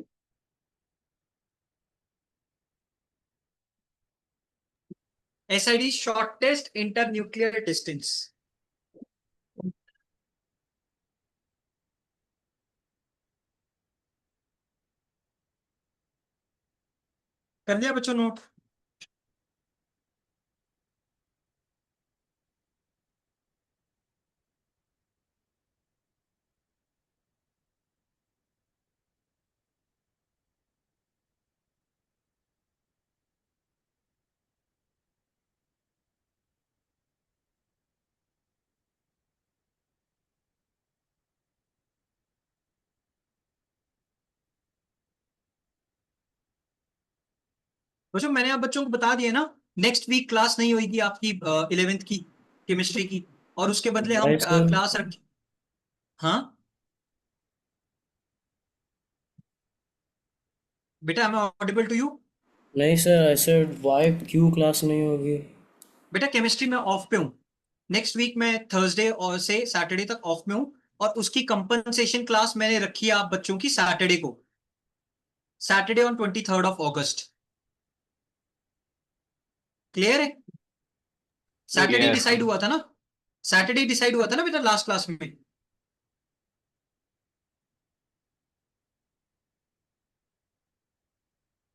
SID shortest inter nuclear distance. कर लिया बच्चों नोट? बच्चों मैंने आप बच्चों को बता दिया ना, नेक्स्ट वीक क्लास नहीं होगी आपकी 11th की केमिस्ट्री की, और उसके बदले हम नहीं सर। क्लास रख। हाँ बेटा, I am audible to you? नहीं सर, ऐसे वाई क्यों क्लास नहीं होगी? बेटा केमिस्ट्री में ऑफ पे हूँ, नेक्स्ट वीक मैं थर्सडे और से सैटरडे तक ऑफ में हूँ, और उसकी कंपनसेशन क्लास मैंने रखी है आप बच्चों की सैटरडे को, Saturday on 23rd of August। Clear है? Saturday Yes. डिसाइड हुआ था ना, सैटरडे डिसाइड हुआ था ना बेटा लास्ट क्लास में।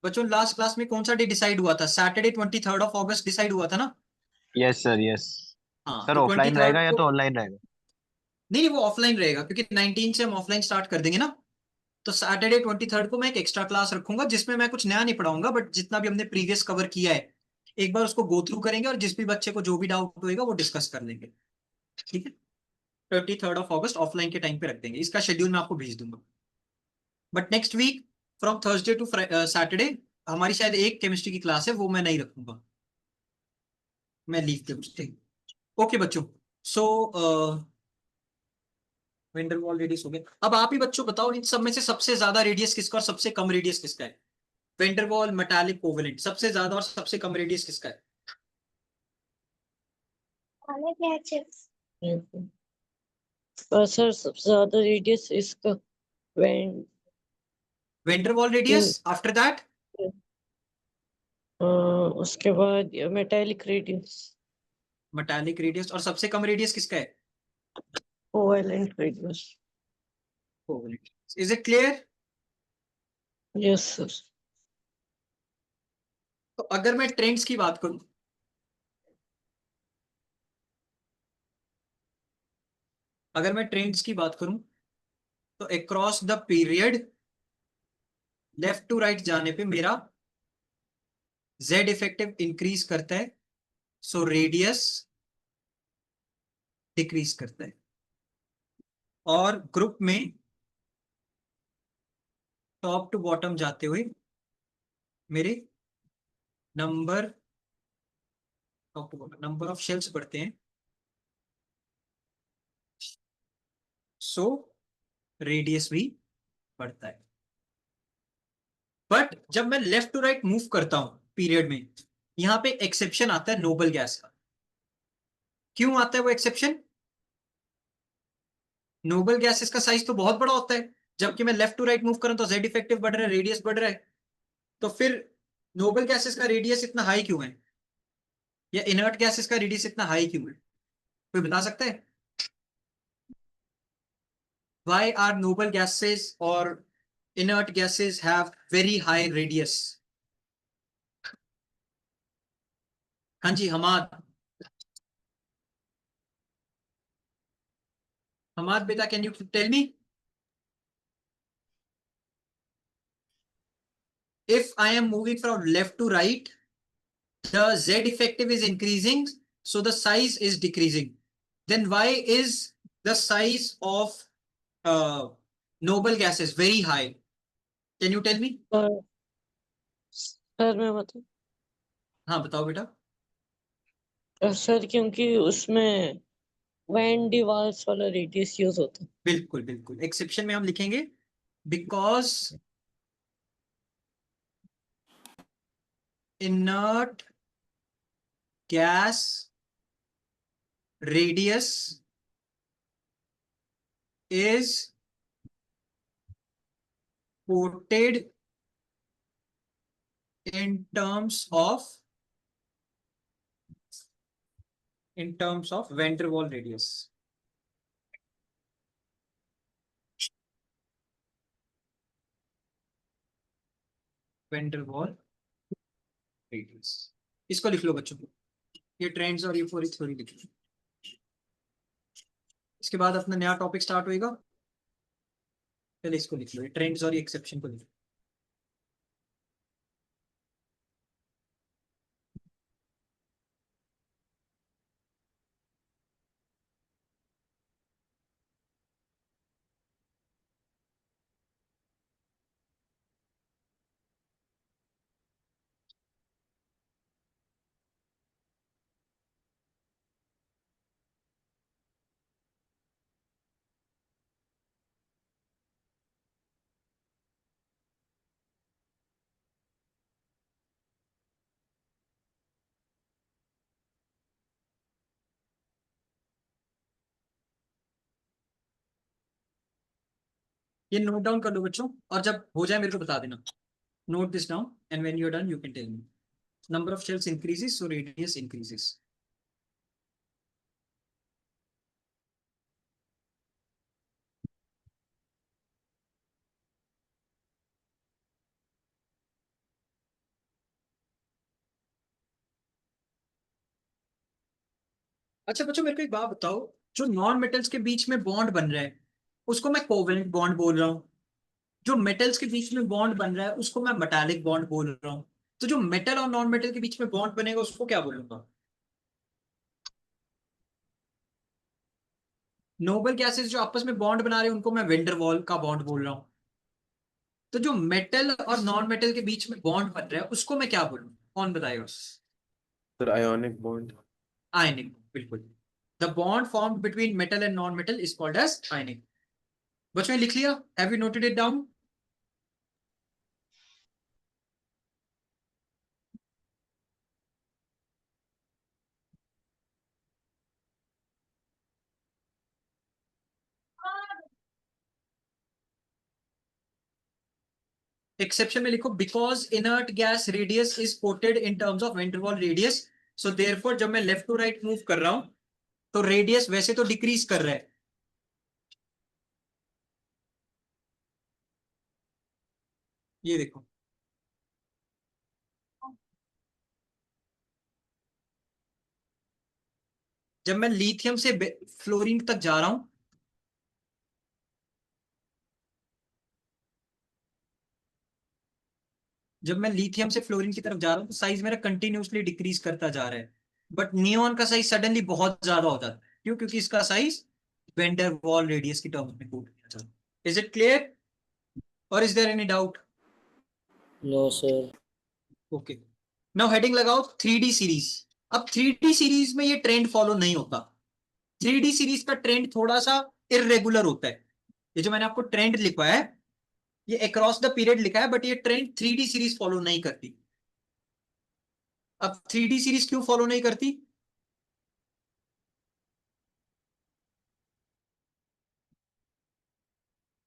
बच्चों लास्ट क्लास में कौन सा डे डिसाइड हुआ था? Saturday 23rd of August decide हुआ था ना। Yes sir, yes. हाँ सर तो ट्वेंटी ऑफलाइन थर्ड रहेगा या को, तो ऑनलाइन रहेगा? नहीं वो ऑफलाइन रहेगा क्योंकि 19 से हम ऑफलाइन स्टार्ट कर देंगे ना। तो सैटरडे 23rd को मैं एक एक्स्ट्रा क्लास रखूंगा जिसमें मैं कुछ नया नहीं पढ़ाऊंगा, बट जितना भी हमने प्रीवियस कवर किया है एक बार उसको गो थ्रू करेंगे, और जिस भी बच्चे को जो भी डाउट होएगा वो डिस्कस कर लेंगे। ठीक है, 23rd of August ऑफलाइन के टाइम पे रख देंगे, इसका शेड्यूल मैं आपको भेज दूंगा। But next week from Thursday to Saturday हमारी शायद एक केमिस्ट्री की क्लास है, वो मैं नहीं रखूंगा, मैं लीव पे उस दिन। ओके बच्चों, सो वेंडरवॉल रेडियस हो गया। अब आप ही बच्चों बताओ इन सब में से सबसे ज्यादा रेडियस किसका और सबसे कम रेडियस किसका है? वेंडरवॉल, मेटालिक, कोवेलेंट, सबसे ज्यादा और सबसे कम रेडियस किसका है? और सर सबसे ज्यादा रेडियस इसका went Van der Waals radius, after that उसके बाद मेटालिक रेडियस, मेटालिक रेडियस, और सबसे कम रेडियस किसका है? Covalent radius. Covalent. Is it clear? Yes sir. तो अगर मैं ट्रेंड्स की बात करूं, अगर मैं ट्रेंड्स की बात करूं तो across the period left to right जाने पे मेरा जेड इफेक्टिव इंक्रीज करता है, सो रेडियस डिक्रीज करता है। और ग्रुप में टॉप टू बॉटम जाते हुए मेरे number, top to bottom number of shells बढ़ते हैं, सो रेडियस भी बढ़ता है। बट जब मैं लेफ्ट टू राइट मूव करता हूं पीरियड में, यहां पे एक्सेप्शन आता है नोबल गैस का। क्यों आता है वो एक्सेप्शन? नोबल गैसेस का साइज तो बहुत बड़ा होता है, जबकि मैं लेफ्ट टू राइट मूव करूं तो जेड इफेक्टिव बढ़ रहा है, रेडियस बढ़ रहा है। तो फिर नोबल गैसेस का रेडियस इतना हाई क्यों है, या इनर्ट गैसेस का रेडियस इतना हाई क्यों है? कोई बता सकता है? Why are noble gases or inert gases have very high radius? हाँ जी हमाद, हमाद बेटा can you tell me? If I am moving from left to right, the Z effective is increasing, so the size is decreasing. Then why is the size of uh, noble gases very high? Can you tell me? Sir मैं बताऊं? हाँ बताओ बेटा। Sir क्योंकि उसमें van डिवाल्स वाला radius use होता है। बिल्कुल बिल्कुल, एक्सेप्शन में हम लिखेंगे because inert gas radius is quoted in terms of van der Waal radius. van der Waal radius, इसको लिख लो बच्चों, ये ट्रेंड्स और ये पूरी थ्योरी लिख लो। इसके बाद अपना नया टॉपिक स्टार्ट होएगा, पहले इसको लिख लो, ये ट्रेंड्स और ये एक्सेप्शन को लिख लो। ये नोट डाउन कर लो बच्चों, और जब हो जाए मेरे को बता देना। Note this down and when you are done you can tell me. Number of shells increases so radius increases. अच्छा बच्चों मेरे को एक बात बताओ, जो नॉन मेटल्स के बीच में बॉन्ड बन रहा है उसको मैं कोवेलेंट बॉन्ड बोल रहा हूँ, जो मेटल्स के बीच में बॉन्ड बन रहा है उसको मैं मेटालिक बॉन्ड बोल रहा हूँ, तो जो मेटल और नॉन मेटल के बीच में बॉन्ड बनेगा उसको क्या बोलूंगा? नोबल गैसेस जो आपस में बॉन्ड बना रहे हैं उनको मैं वेंडरवॉल का बॉन्ड बोल रहा हूँ, तो जो मेटल और नॉन मेटल के बीच में बॉन्ड बन रहा है उसको मैं क्या बोलूँ? कौन बताएगा? Sir ionic bond. आयनिक, बिल्कुल। The bond formed between metal and non metal is called as ionic. बच्चों ये लिख लिया? Have you noted it down? Exception में लिखो, because inert gas radius is quoted in terms of van der Waals radius, so therefore जब मैं left to right move कर रहा हूं तो रेडियस वैसे तो डिक्रीज कर रहा है, ये देखो। जब मैं लिथियम से फ्लोरीन तक जा रहा हूं, जब मैं लिथियम से फ्लोरीन की तरफ जा रहा हूं तो साइज मेरा कंटिन्यूसली डिक्रीज करता जा रहा है, बट नियॉन का साइज सडनली बहुत ज्यादा हो जाता है। क्यों? क्योंकि इसका साइज वेंडर वॉल रेडियस की टर्म्स में कोट किया जाता है। इज इट क्लियर और is there any doubt? No sir. Okay, now heading लगाओ 3D सीरीज। अब 3D सीरीज में ये ट्रेंड फॉलो नहीं होता। 3D सीरीज का ट्रेंड थोड़ा सा इरेगुलर होता है। ये जो मैंने आपको ट्रेंड लिखा है ये अक्रॉस द पीरियड लिखा है, बट ये ट्रेंड 3D सीरीज फॉलो नहीं करती। अब 3D सीरीज क्यों फॉलो नहीं करती?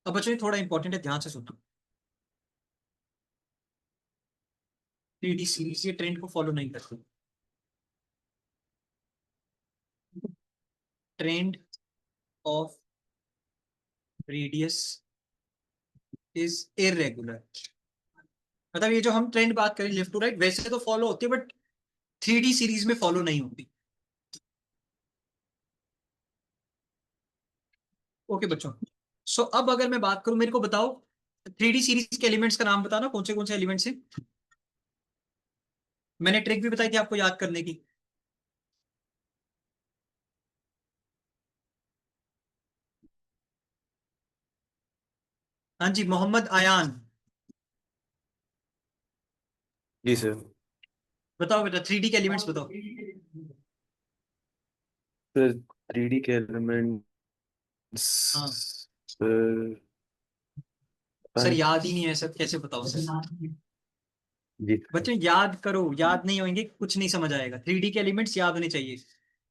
अब बच्चों ये थोड़ा इंपॉर्टेंट है, ध्यान से सुनना। 3D सीरीज ये ट्रेंड को फॉलो नहीं करती। Trend of radius is irregular, मतलब ये जो हम ट्रेंड बात करें लेफ्ट टू राइट वैसे तो फॉलो होती है, बट 3D सीरीज में फॉलो नहीं होती। ओके बच्चों, सो अब अगर मैं बात करूं, मेरे को बताओ 3D सीरीज के एलिमेंट्स का नाम बताना, कौन से एलिमेंट्स हैं? मैंने ट्रिक भी बताई थी आपको याद करने की। हाँ जी, मोहम्मद आयान, जी सर। बताओ बेटा 3D के एलिमेंट्स बताओ। सर 3D के एलिमेंट्स। हाँ सर सर, याद ही नहीं है सर, कैसे बताओ सर? जी बच्चों याद करो, याद नहीं होंगे कुछ नहीं समझ आएगा। 3D के एलिमेंट्स याद होने चाहिए।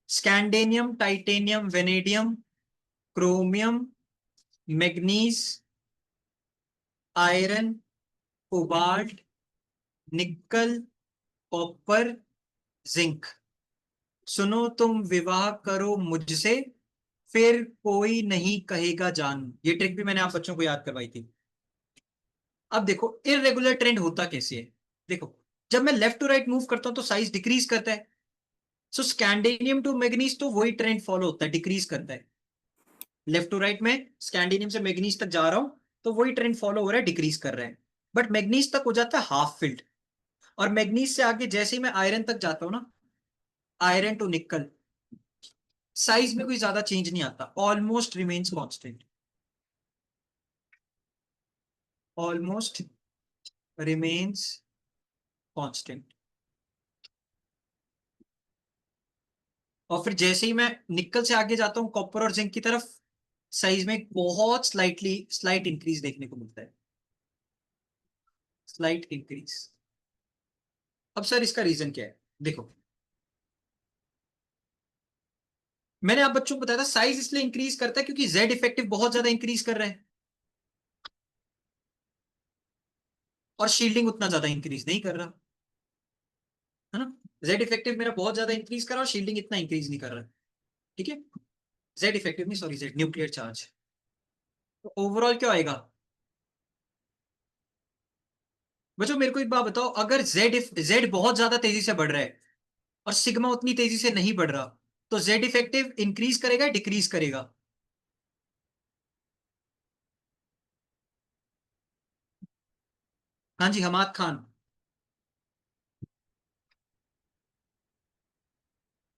Scandium, titanium, vanadium, chromium, manganese, iron, cobalt, nickel, copper, zinc. सुनो तुम विवाह करो मुझसे, फिर कोई नहीं कहेगा जानू। ये ट्रिक भी मैंने आप बच्चों को याद करवाई थी। अब देखो इरेगुलर ट्रेंड होता कैसे है। देखो, जब मैं लेफ्ट टू राइट मूव करता हूं तो साइज डिक्रीज करता है, सो स्कैंडेनियम टू मैग्नीज तो वही ट्रेंड फॉलो होता है, डिक्रीज करता है। लेफ्ट टू राइट में स्कैंडेनियम से मैग्नीज तक जा रहा हूं तो वही ट्रेंड फॉलो हो रहा है, डिक्रीज कर रहा है। बट मैग्नीज तक हो जाता है हाफ फिल्ड, और मैग्नीज से आगे जैसे ही मैं आयरन तक जाता हूँ ना, आयरन टू निकल, साइज में कोई ज्यादा चेंज नहीं आता, almost remains constant, almost remains constant. और फिर जैसे ही मैं निकल से आगे जाता हूँ कॉपर और जिंक की तरफ, साइज में बहुत स्लाइट इंक्रीज देखने को मिलता है, स्लाइट इंक्रीज। अब सर इसका रीजन क्या है? देखो, मैंने आप बच्चों को बताया था साइज इसलिए इंक्रीज करता है क्योंकि जेड इफेक्टिव बहुत ज्यादा इंक्रीज कर रहा है। और शील्डिंग उतना ज्यादा इंक्रीज नहीं कर रहा, है ना। जेड इफेक्टिव मेरा बहुत ज्यादा इंक्रीज कर रहा और शील्डिंग इतना इंक्रीज नहीं कर रहा, ठीक है। जेड इफेक्टिव नहीं, सॉरी, जेड न्यूक्लियर चार्ज। तो ओवरऑल क्या आएगा बच्चों, मेरे को एक बात बताओ, अगर जेड बहुत ज्यादा तेजी से बढ़ रहा है और सिग्मा उतनी तेजी से नहीं बढ़ रहा, तो जेड इफेक्टिव इंक्रीज करेगा डिक्रीज करेगा? हाँ जी, हमाद खान।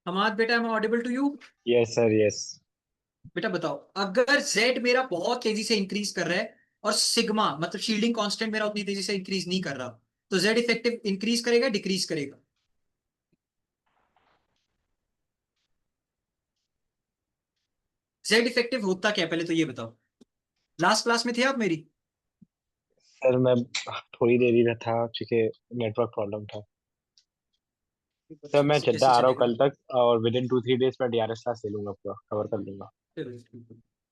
हमाद बेटा, am audible to you? Yes sir yes. बेटा बताओ, अगर जेड मेरा बहुत तेजी से इंक्रीज कर रहा है और सिग्मा मतलब शील्डिंग कांस्टेंट मेरा उतनी तेजी से इंक्रीज नहीं कर रहा, तो जेड इफेक्टिव इंक्रीज करेगा डिक्रीज करेगा? जेड इफेक्टिव होता क्या है, पहले तो ये बताओ। लास्ट क्लास में थे आप मेरी? सर मैं थोड़ी देरी में था क्योंकि नेटवर्क प्रॉब्लम था। सर मैं ऐसे चड्डा कैसे आ रहा हूँ चलेगा? कल तक और विद इन 2-3 डेज मैं डीआरएस क्लास ले लूंगा, पूरा कवर कर लूंगा।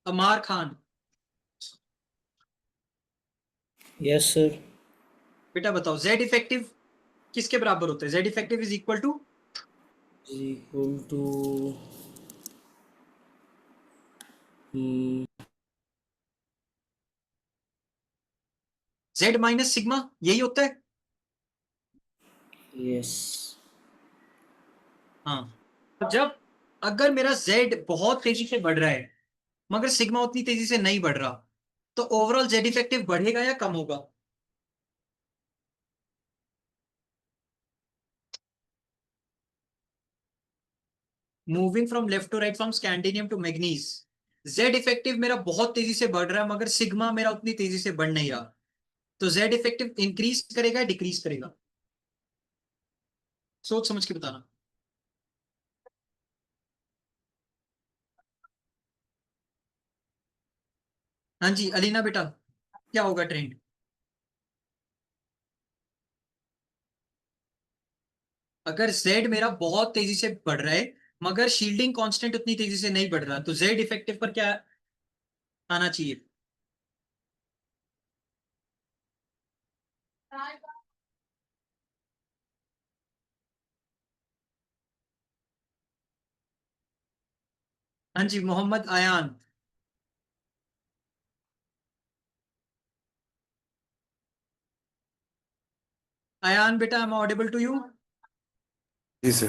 अमार खान। Yes sir. बेटा बताओ, जेड इफेक्टिव किसके बराबर होता है? Z effective is equal to equal to Z minus sigma, यही होता है। यस। हाँ, तो जब अगर मेरा जेड बहुत तेजी से बढ़ रहा है मगर सिग्मा उतनी तेजी से नहीं बढ़ रहा, तो ओवरऑल जेड इफेक्टिव बढ़ेगा या कम होगा? Moving from left to right, from scandium to manganese, Z effective मेरा बहुत तेजी से बढ़ रहा है मगर सिग्मा मेरा उतनी तेजी से बढ़ नहीं रहा, तो जेड इफेक्टिव इंक्रीज करेगा डिक्रीज करेगा? सोच समझ के बताना। हाँ जी अलीना बेटा, क्या होगा ट्रेंड? अगर जेड मेरा बहुत तेजी से बढ़ रहा है मगर शील्डिंग कांस्टेंट उतनी तेजी से नहीं बढ़ रहा, तो जेड इफेक्टिव पर क्या आना चाहिए? हाँ जी मोहम्मद आयान। आयान बेटा, I am audible to you? जी सर।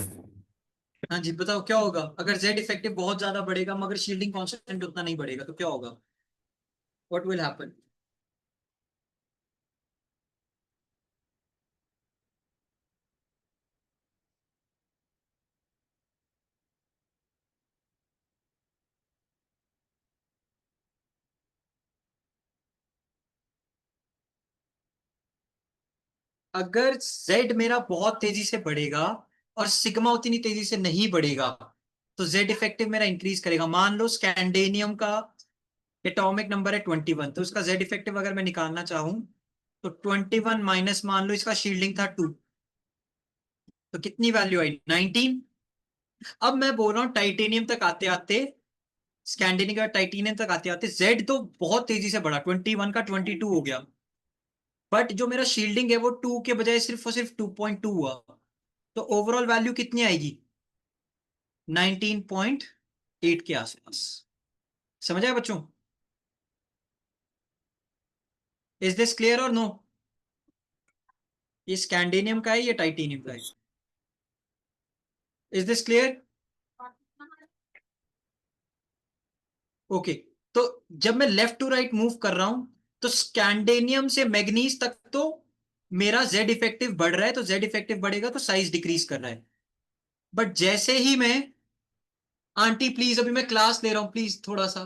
हाँ जी बताओ, क्या होगा अगर जेड इफेक्टिव बहुत ज्यादा बढ़ेगा मगर शील्डिंग कांस्टेंट उतना नहीं बढ़ेगा, तो क्या होगा? What will happen? अगर जेड मेरा बहुत तेजी से बढ़ेगा और सिग्मा उतनी तेजी से नहीं बढ़ेगा, तो जेड इफेक्टिव मेरा इंक्रीज करेगा। मान लो स्कैंडेनियम का एटॉमिक नंबर है 21, तो उसका जेड इफेक्टिव अगर मैं निकालना चाहूं, तो 21 माइनस मान लो इसका शील्डिंग था 2, तो कितनी वैल्यू आई? 19। अब मैं बोल रहा हूँ टाइटेनियम तक आते आते, स्कैंडिनियम का टाइटेनियम तक आते आते जेड तो बहुत तेजी से बढ़ा, 21 का 22 हो गया, बट जो मेरा शील्डिंग है वो 2 के बजाय सिर्फ और सिर्फ 2.2 हुआ, तो ओवरऑल वैल्यू कितनी आएगी? 19.8 के आसपास। समझ आया बच्चों? इज दिस क्लियर और नो? ये स्कैंडिनियम का है, ये टाइटेनियम का है। Is this clear? ओके। तो जब मैं लेफ्ट टू राइट मूव कर रहा हूं, तो स्कैंडेनियम से मैग्नीज तक तो मेरा जेड इफेक्टिव बढ़ रहा है, तो जेड इफेक्टिव बढ़ेगा तो साइज डिक्रीज कर रहा है। बट जैसे ही मैं, आंटी प्लीज अभी मैं क्लास ले रहा हूं, प्लीज थोड़ा सा,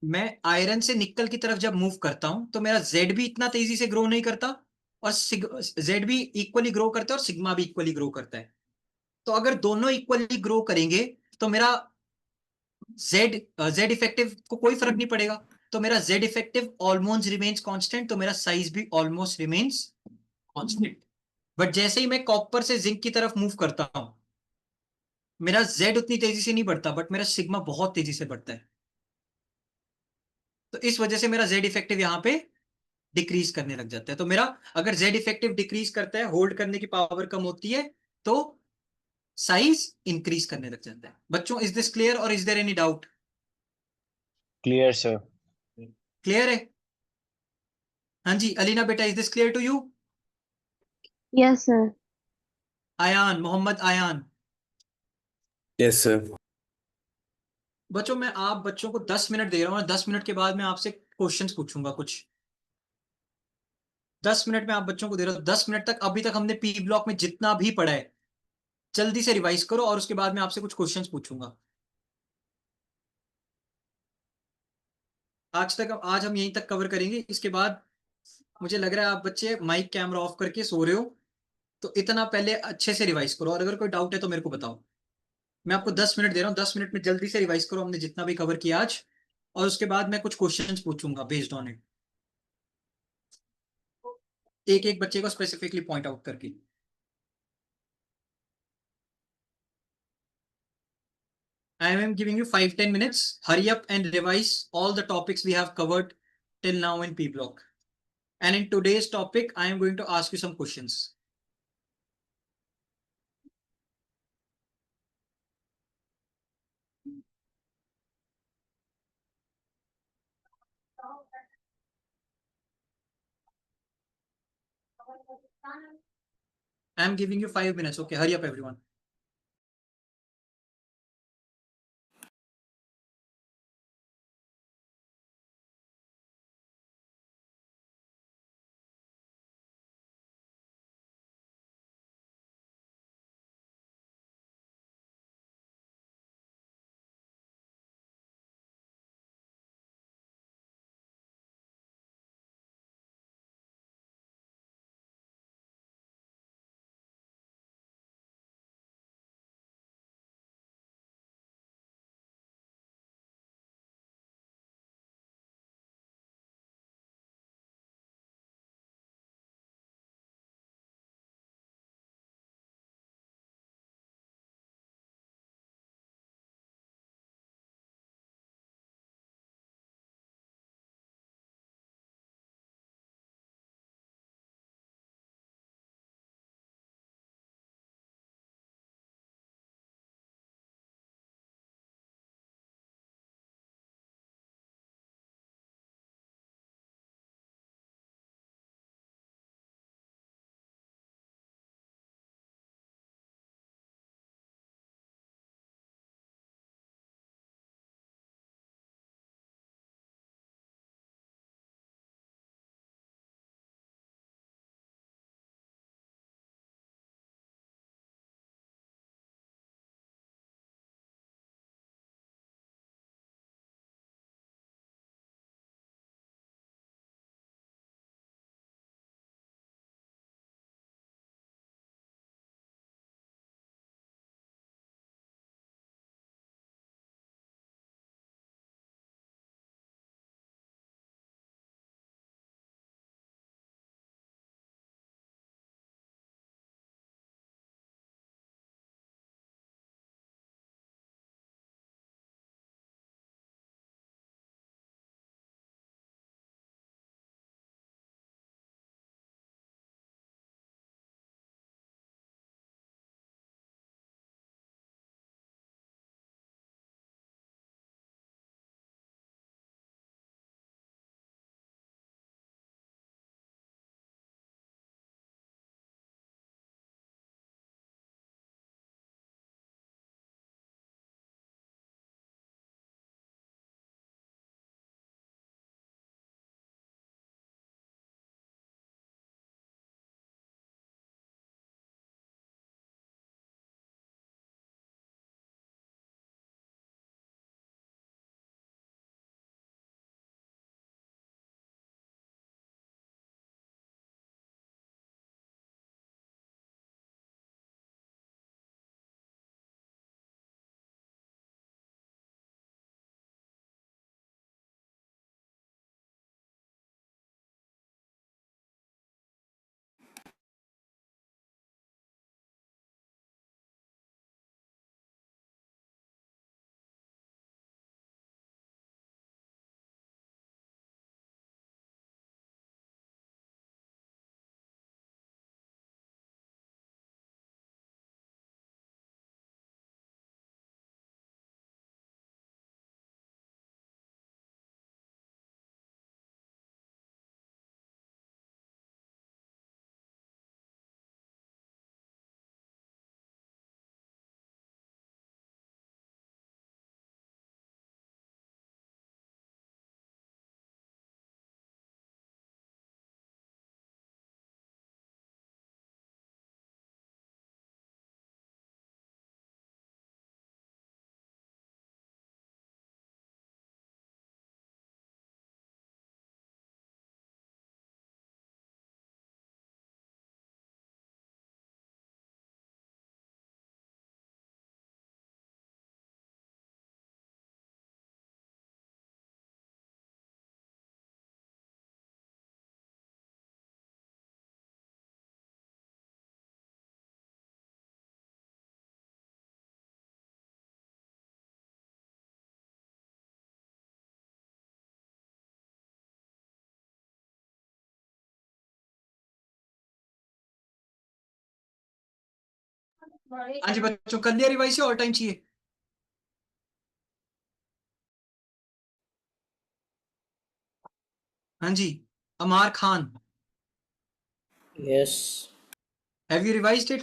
मैं आयरन से निकल की तरफ जब मूव करता हूं तो मेरा जेड भी इतना तेजी से ग्रो नहीं करता, और जेड भी इक्वली ग्रो करता है और सिग्मा भी इक्वली ग्रो करता है। तो अगर दोनों इक्वली ग्रो करेंगे तो मेरा जेड जेड इफेक्टिव को कोई फर्क नहीं पड़ेगा, तो मेरा Z effective almost remains constant, तो मेरा साइज भी ऑलमोस्ट रिमेन्स कांस्टेंट। बट जैसे ही मैं कॉपर से जिंक की तरफ मूव करता हूं, मेरा जेड उतनी तेजी से नहीं बढ़ता बट मेरा सिग्मा बहुत तेजी से बढ़ता है। तो इस वजह से मेरा जेड इफेक्टिव यहाँ पे डिक्रीज करने लग जाता है। तो मेरा अगर जेड इफेक्टिव डिक्रीज करता है, होल्ड करने की पावर कम होती है, तो साइज इंक्रीज करने लग जाता है। बच्चों, इज दिस क्लियर और is there any doubt? Clear sir. Clear है? हाँ जी, अलीना बेटा, is this clear to you? Yes, sir. Ayan, Mohammad Ayan. Yes sir. बच्चों, मैं आप बच्चों को 10 मिनट दे रहा हूँ और 10 मिनट के बाद मैं आपसे क्वेश्चंस पूछूंगा कुछ। 10 मिनट में आप बच्चों को दे रहा हूँ। 10 मिनट तक, अभी तक हमने पी ब्लॉक में जितना भी पढ़ा है जल्दी से रिवाइज करो, और उसके बाद मैं आपसे कुछ क्वेश्चंस पूछूंगा। आज हम यहीं तक कवर करेंगे। इसके बाद मुझे लग रहा है आप बच्चे माइक कैमरा ऑफ करके सो रहे हो, तो इतना पहले अच्छे से रिवाइज करो, और अगर कोई डाउट है तो मेरे को बताओ। मैं आपको 10 मिनट दे रहा हूँ, 10 मिनट में जल्दी से रिवाइज करो हमने जितना भी कवर किया आज, और उसके बाद मैं कुछ क्वेश्चंस पूछूंगा बेस्ड ऑन इट, एक एक बच्चे को स्पेसिफिकली पॉइंट आउट करके। I am giving you 5-10 minutes. Hurry up and revise all the topics we have covered till now in P block. And in today's topic, I am going to ask you some questions. I am giving you 5 minutes. Okay, hurry up, everyone. हाँ जी बच्चों, कर लिया revise या और time चाहिए? हाँ जी, Amar Khan, Yes, have you revised it?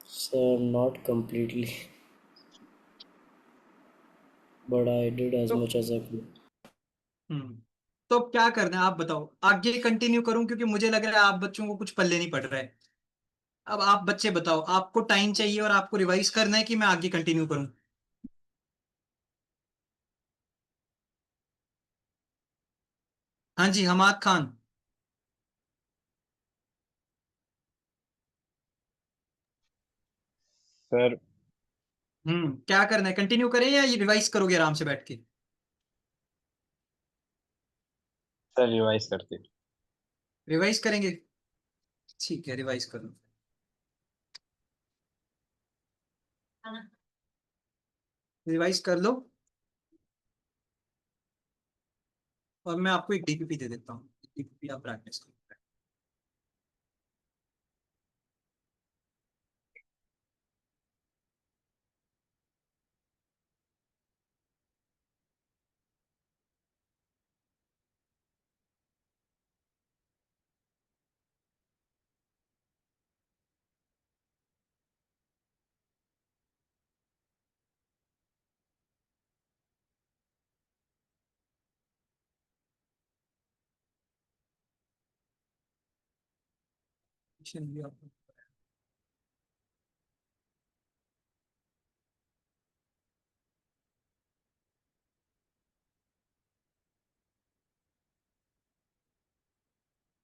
sir, not completely, but I did as तो much as I could. तो अब क्या करना है आप बताओ, आगे कंटिन्यू करूं क्योंकि मुझे लग रहा है आप बच्चों को कुछ पल्ले नहीं पड़ रहा है। अब आप बच्चे बताओ, आपको टाइम चाहिए और आपको रिवाइज करना है कि मैं आगे कंटिन्यू करूं? हाँ जी, हमाद खान। सर क्या करना है, कंटिन्यू करें या ये रिवाइज करोगे आराम से बैठ के? सर रिवाइज करते। रिवाइज करेंगे, ठीक है रिवाइज करो। रिवाइज कर लो और मैं आपको एक डीपीपी दे देता हूँ, डीपीपी आप प्रैक्टिस करो।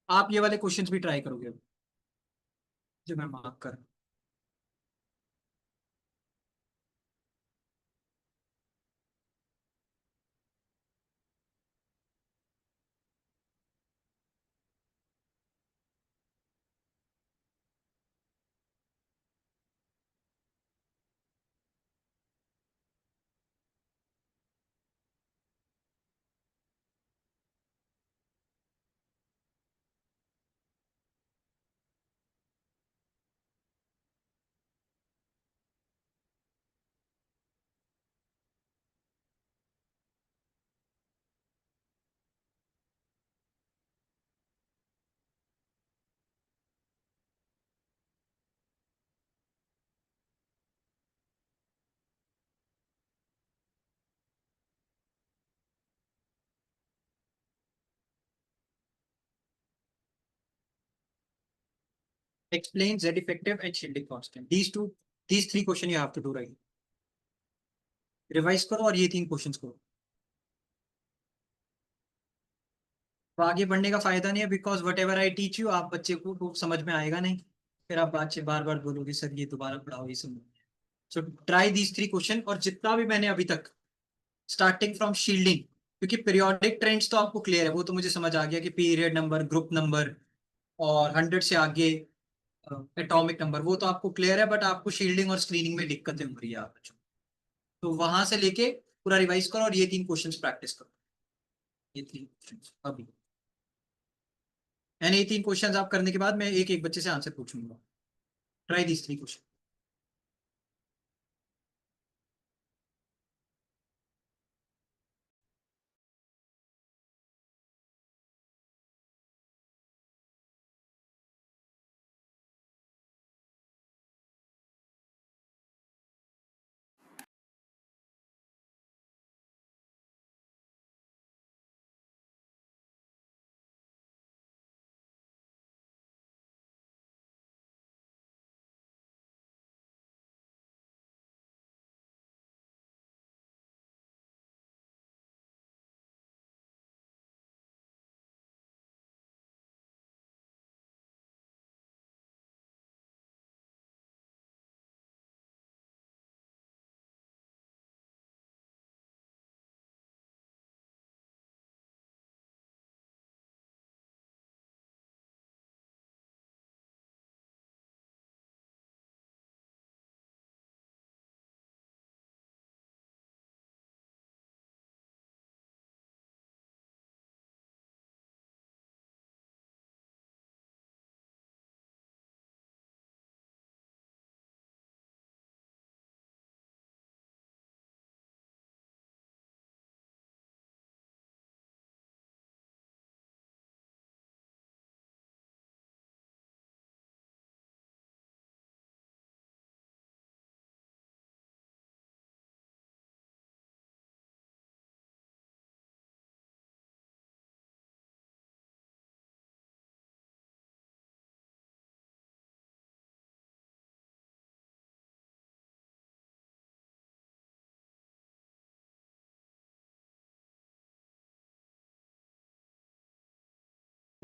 आप ये वाले क्वेश्चंस भी ट्राई करोगे अब, जो मैं मार्क कर। Explain Z effective and shielding constant. These three question you have to do right. Revise करो और ये तीन क्वेश्चंस करो। तो आगे बढ़ने का फायदा नहीं है, because what ever I teach you आप बच्चे को तो समझ में आएगा नहीं, फिर आप बात से बार बार बोलोगे सर ये दोबारा पढ़ाओ ये समझ। So try these three question, और जितना भी मैंने अभी तक स्टार्टिंग फ्रॉम शील्डिंग, क्योंकि पीरियोडिक ट्रेंड्स तो आपको क्लियर है, वो तो मुझे समझ आ गया कि पीरियड नंबर, ग्रुप नंबर और 100 से आगे एटॉमिक नंबर, वो तो आपको क्लियर है, बट आपको शील्डिंग और स्क्रीनिंग में दिक्कतें हो रही है आप बच्चों। तो वहां से लेके पूरा रिवाइज करो और ये तीन क्वेश्चंस प्रैक्टिस करो, ये तीन क्वेश्चंस अभी। एंड ये तीन क्वेश्चंस आप करने के बाद मैं एक एक बच्चे से आंसर पूछूंगा। Try this three question.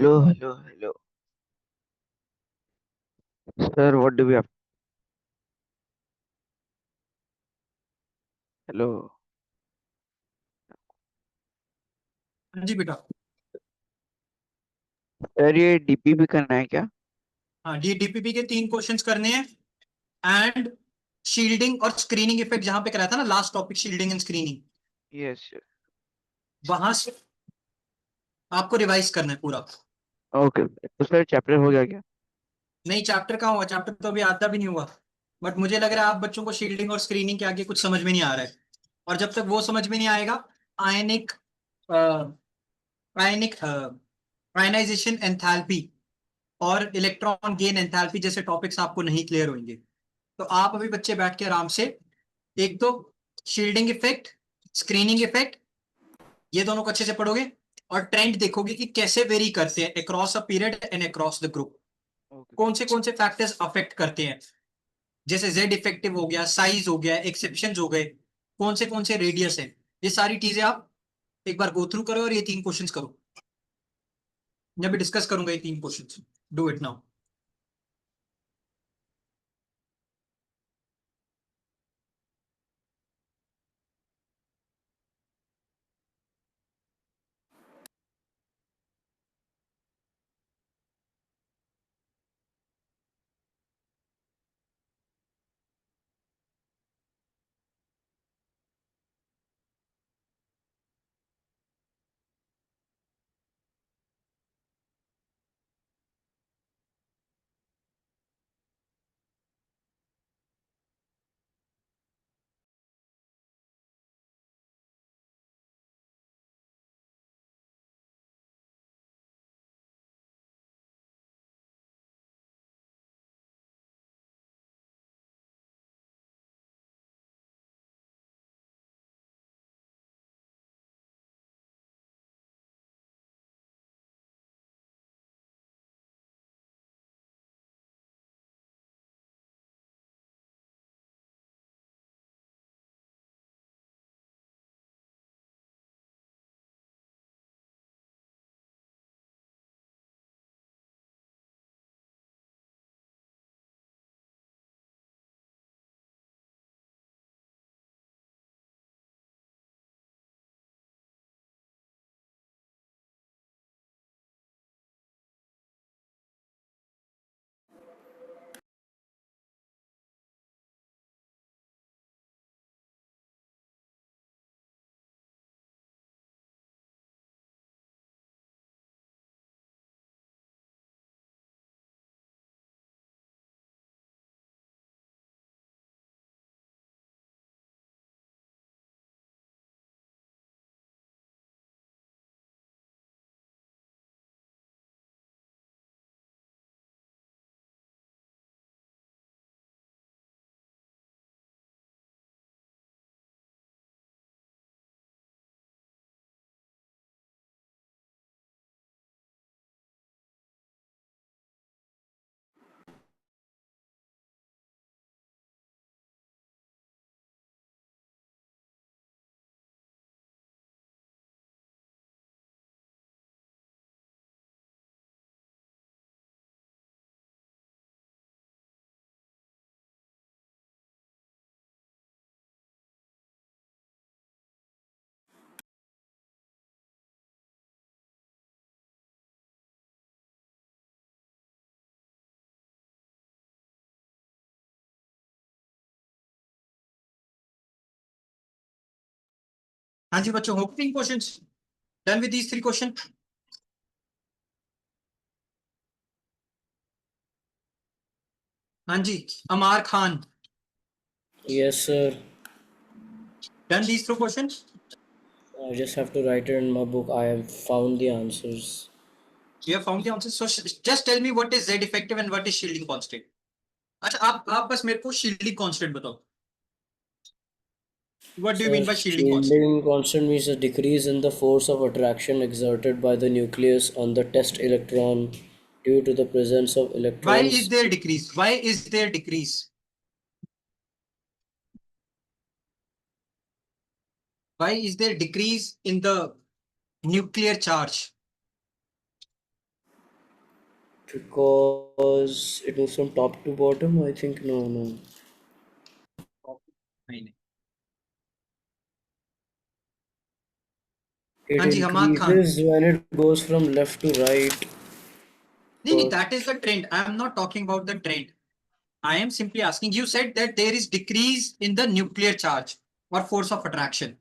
Hello. Sir, what do we have? Hello. हाँ जी बेटा। सर ये डीपीपी करना है क्या? हाँ, डीपीपी के 3 क्वेश्चंस करने हैं एंड शील्डिंग और स्क्रीनिंग इफेक्ट जहां पे कराया था ना last topic, shielding and screening, yes sir. वहां से आपको रिवाइज करना है पूरा। ओके तो सर चैप्टर हो गया क्या? नहीं, चैप्टर कहाँ हुआ, चैप्टर तो अभी आधा भी नहीं हुआ। बट मुझे लग रहा है आप बच्चों को शील्डिंग और स्क्रीनिंग के आगे कुछ समझ में नहीं आ रहा है। और जब तक वो समझ में नहीं आएगा, आयनिक आयनिक आयनाइजेशन एंथैल्पी और इलेक्ट्रॉन गेन एंथैल्पी जैसे टॉपिक्स आपको नहीं क्लियर होंगे। तो आप अभी बच्चे बैठ के आराम से एक तो शील्डिंग इफेक्ट, स्क्रीनिंग इफेक्ट, ये दोनों को अच्छे से पढ़ोगे और ट्रेंड देखोगे कि कैसे वेरी करते हैं across a period and across the group. Okay कौन से फैक्टर्स अफेक्ट करते हैं, जैसे जेड इफेक्टिव हो गया, साइज हो गया, एक्सेप्शन हो गए, कौन से रेडियस है, ये सारी चीजें आप एक बार गो थ्रू करो और ये 3 क्वेश्चंस करो। मैं भी डिस्कस करूंगा ये 3 क्वेश्चंस। Do it now. हाँ जी बच्चों, hope 3 questions done with these 3 question. हाँ जी, Amar Khan, Yes, sir. Done these 3 questions. I just have to write it in my book. I have found the answers. You have found the answers. So just tell me what is Z effective and what is shielding constant. अच्छा, आप बस मेरे को shielding constant बताओ। What do you Sir, mean by shielding constant? shielding constant means a decrease in the force of attraction exerted by the nucleus on the test electron due to the presence of Why is electrons. there decrease? Why is there decrease? Why is there decrease in the nuclear charge? Because it moves from top to bottom, I think. No. नहीं नहीं It हाँ जी Hammad Khan increases when it goes from left to right. नहीं But that is the trend. I am not talking about the trend. I am simply asking, you said that there is decrease in the nuclear charge or force of attraction.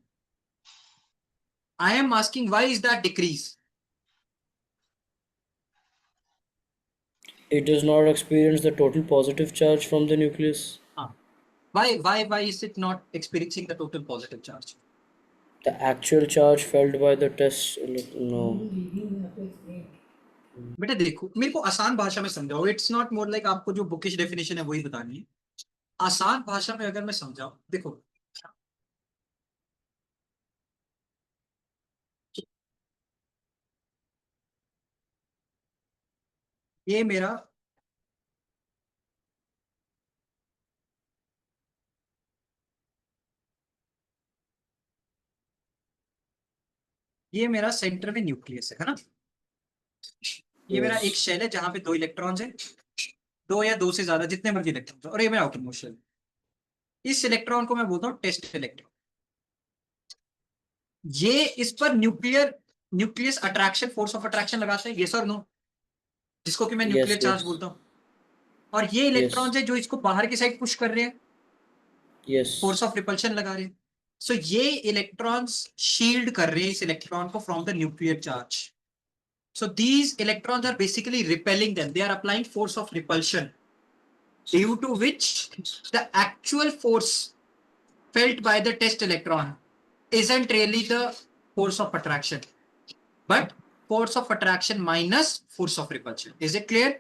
I am asking, why is that decrease? it does not experience the total positive charge from the nucleus. Why is it not experiencing the total positive charge? The actual charge felt by the test. No. बेटा देखो मेरे को आसान भाषा में समझाओ. It's not more like आपको जो बुकिश डेफिनेशन है वही बतानी है. आसान भाषा में अगर मैं समझाऊं, देखो ये मेरा सेंटर में न्यूक्लियस है ना. ये मेरा Yes. एक शेल है जहां पे 2 इलेक्ट्रॉन्स हैं, 2 या 2 से ज्यादा जितने मर्जी इलेक्ट्रॉन्स, और ये मेरा आउटर मोस्ट शेल. इस इलेक्ट्रॉन को मैं बोलता हूँ टेस्ट इलेक्ट्रॉन. ये इस पर nucleus attraction force of attraction लगाते हैं, यस और नो, जिसको कि मैं Yes, न्यूक्लियर चार्ज yes. बोलता हूँ. और ये इलेक्ट्रॉन्स है जो इसको बाहर की साइड पुश कर रहे हैं, Yes. फोर्स ऑफ रिपल्शन लगा रहे हैं. सो ये इलेक्ट्रॉन्स शील्ड कर रहे हैं इस इलेक्ट्रॉन को from the nuclear charge. So these electrons are basically repelling them, they are applying force of repulsion, due to which the actual force felt by the test electron isn't really the force of attraction, but force of attraction minus force of repulsion. Is it clear?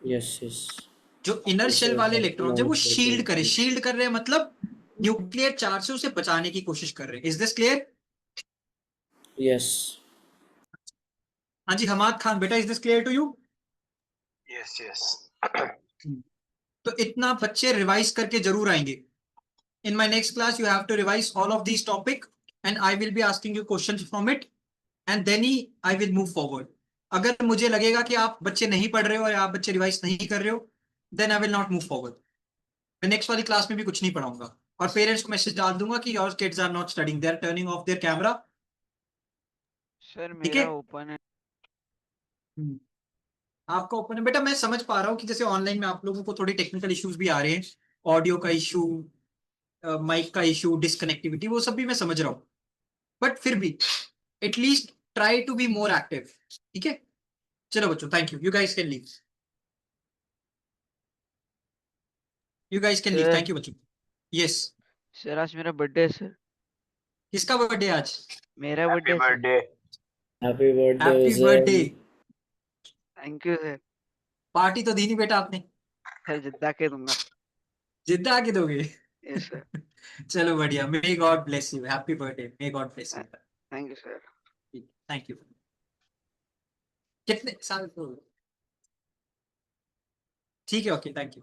Yes. जो inner shell वाले electron है वो shield कर रहे हैं, मतलब nuclear charge से उसे बचाने की कोशिश कर रहे हैं. Is this clear? Yes. हाँ जी हमाद खान बेटा, is this clear to you? yes. तो इतना बच्चे रिवाइज करके जरूर आएंगे. In my next class you have to revise all of this topic and I will be asking you questions from it and then ही आई विल मूव फॉरवर्ड. अगर मुझे लगेगा कि आप बच्चे नहीं पढ़ रहे हो या आप बच्चे रिवाइज नहीं कर रहे हो, then I will not move forward. मैं नेक्स्ट वाली क्लास में भी कुछ नहीं पढ़ाऊंगा और पेरेंट्स को मैसेज डाल दूंगा कि your kids are not studying, they are turning off their camera. Sir ठीक है, मेरा ओपन है. आपका ओपन है बेटा. मैं समझ पा रहा हूँ कि जैसे ऑनलाइन में आप लोगों को थोड़ी टेक्निकल इश्यूज भी आ रहे हैं, ऑडियो का इशू, माइक का इशू, डिसकनेक्टिविटी, वो सब भी मैं समझ रहा हूँ, बट फिर भी at least try to be more active. ठीक है, चलो बच्चों, thank you. You guys can leave. Sir thank you बच्चों. यस. सर आज मेरा बर्थडे है सर. किसका बर्थडे आज? मेरा Happy बर्थडे है sir. birthday. Happy birthday, happy Uzair. Birthday. Thank you sir. Party तो दी नहीं बेटा आपने. सर जिद्दा के दूंगा. जिद्दा आके दोगे? Yes sir. चलो बढ़िया. May God bless you. Happy birthday. May God bless you. Thank you sir. Thank you. कितने साल? ठीक है, ओके, थैंक यू.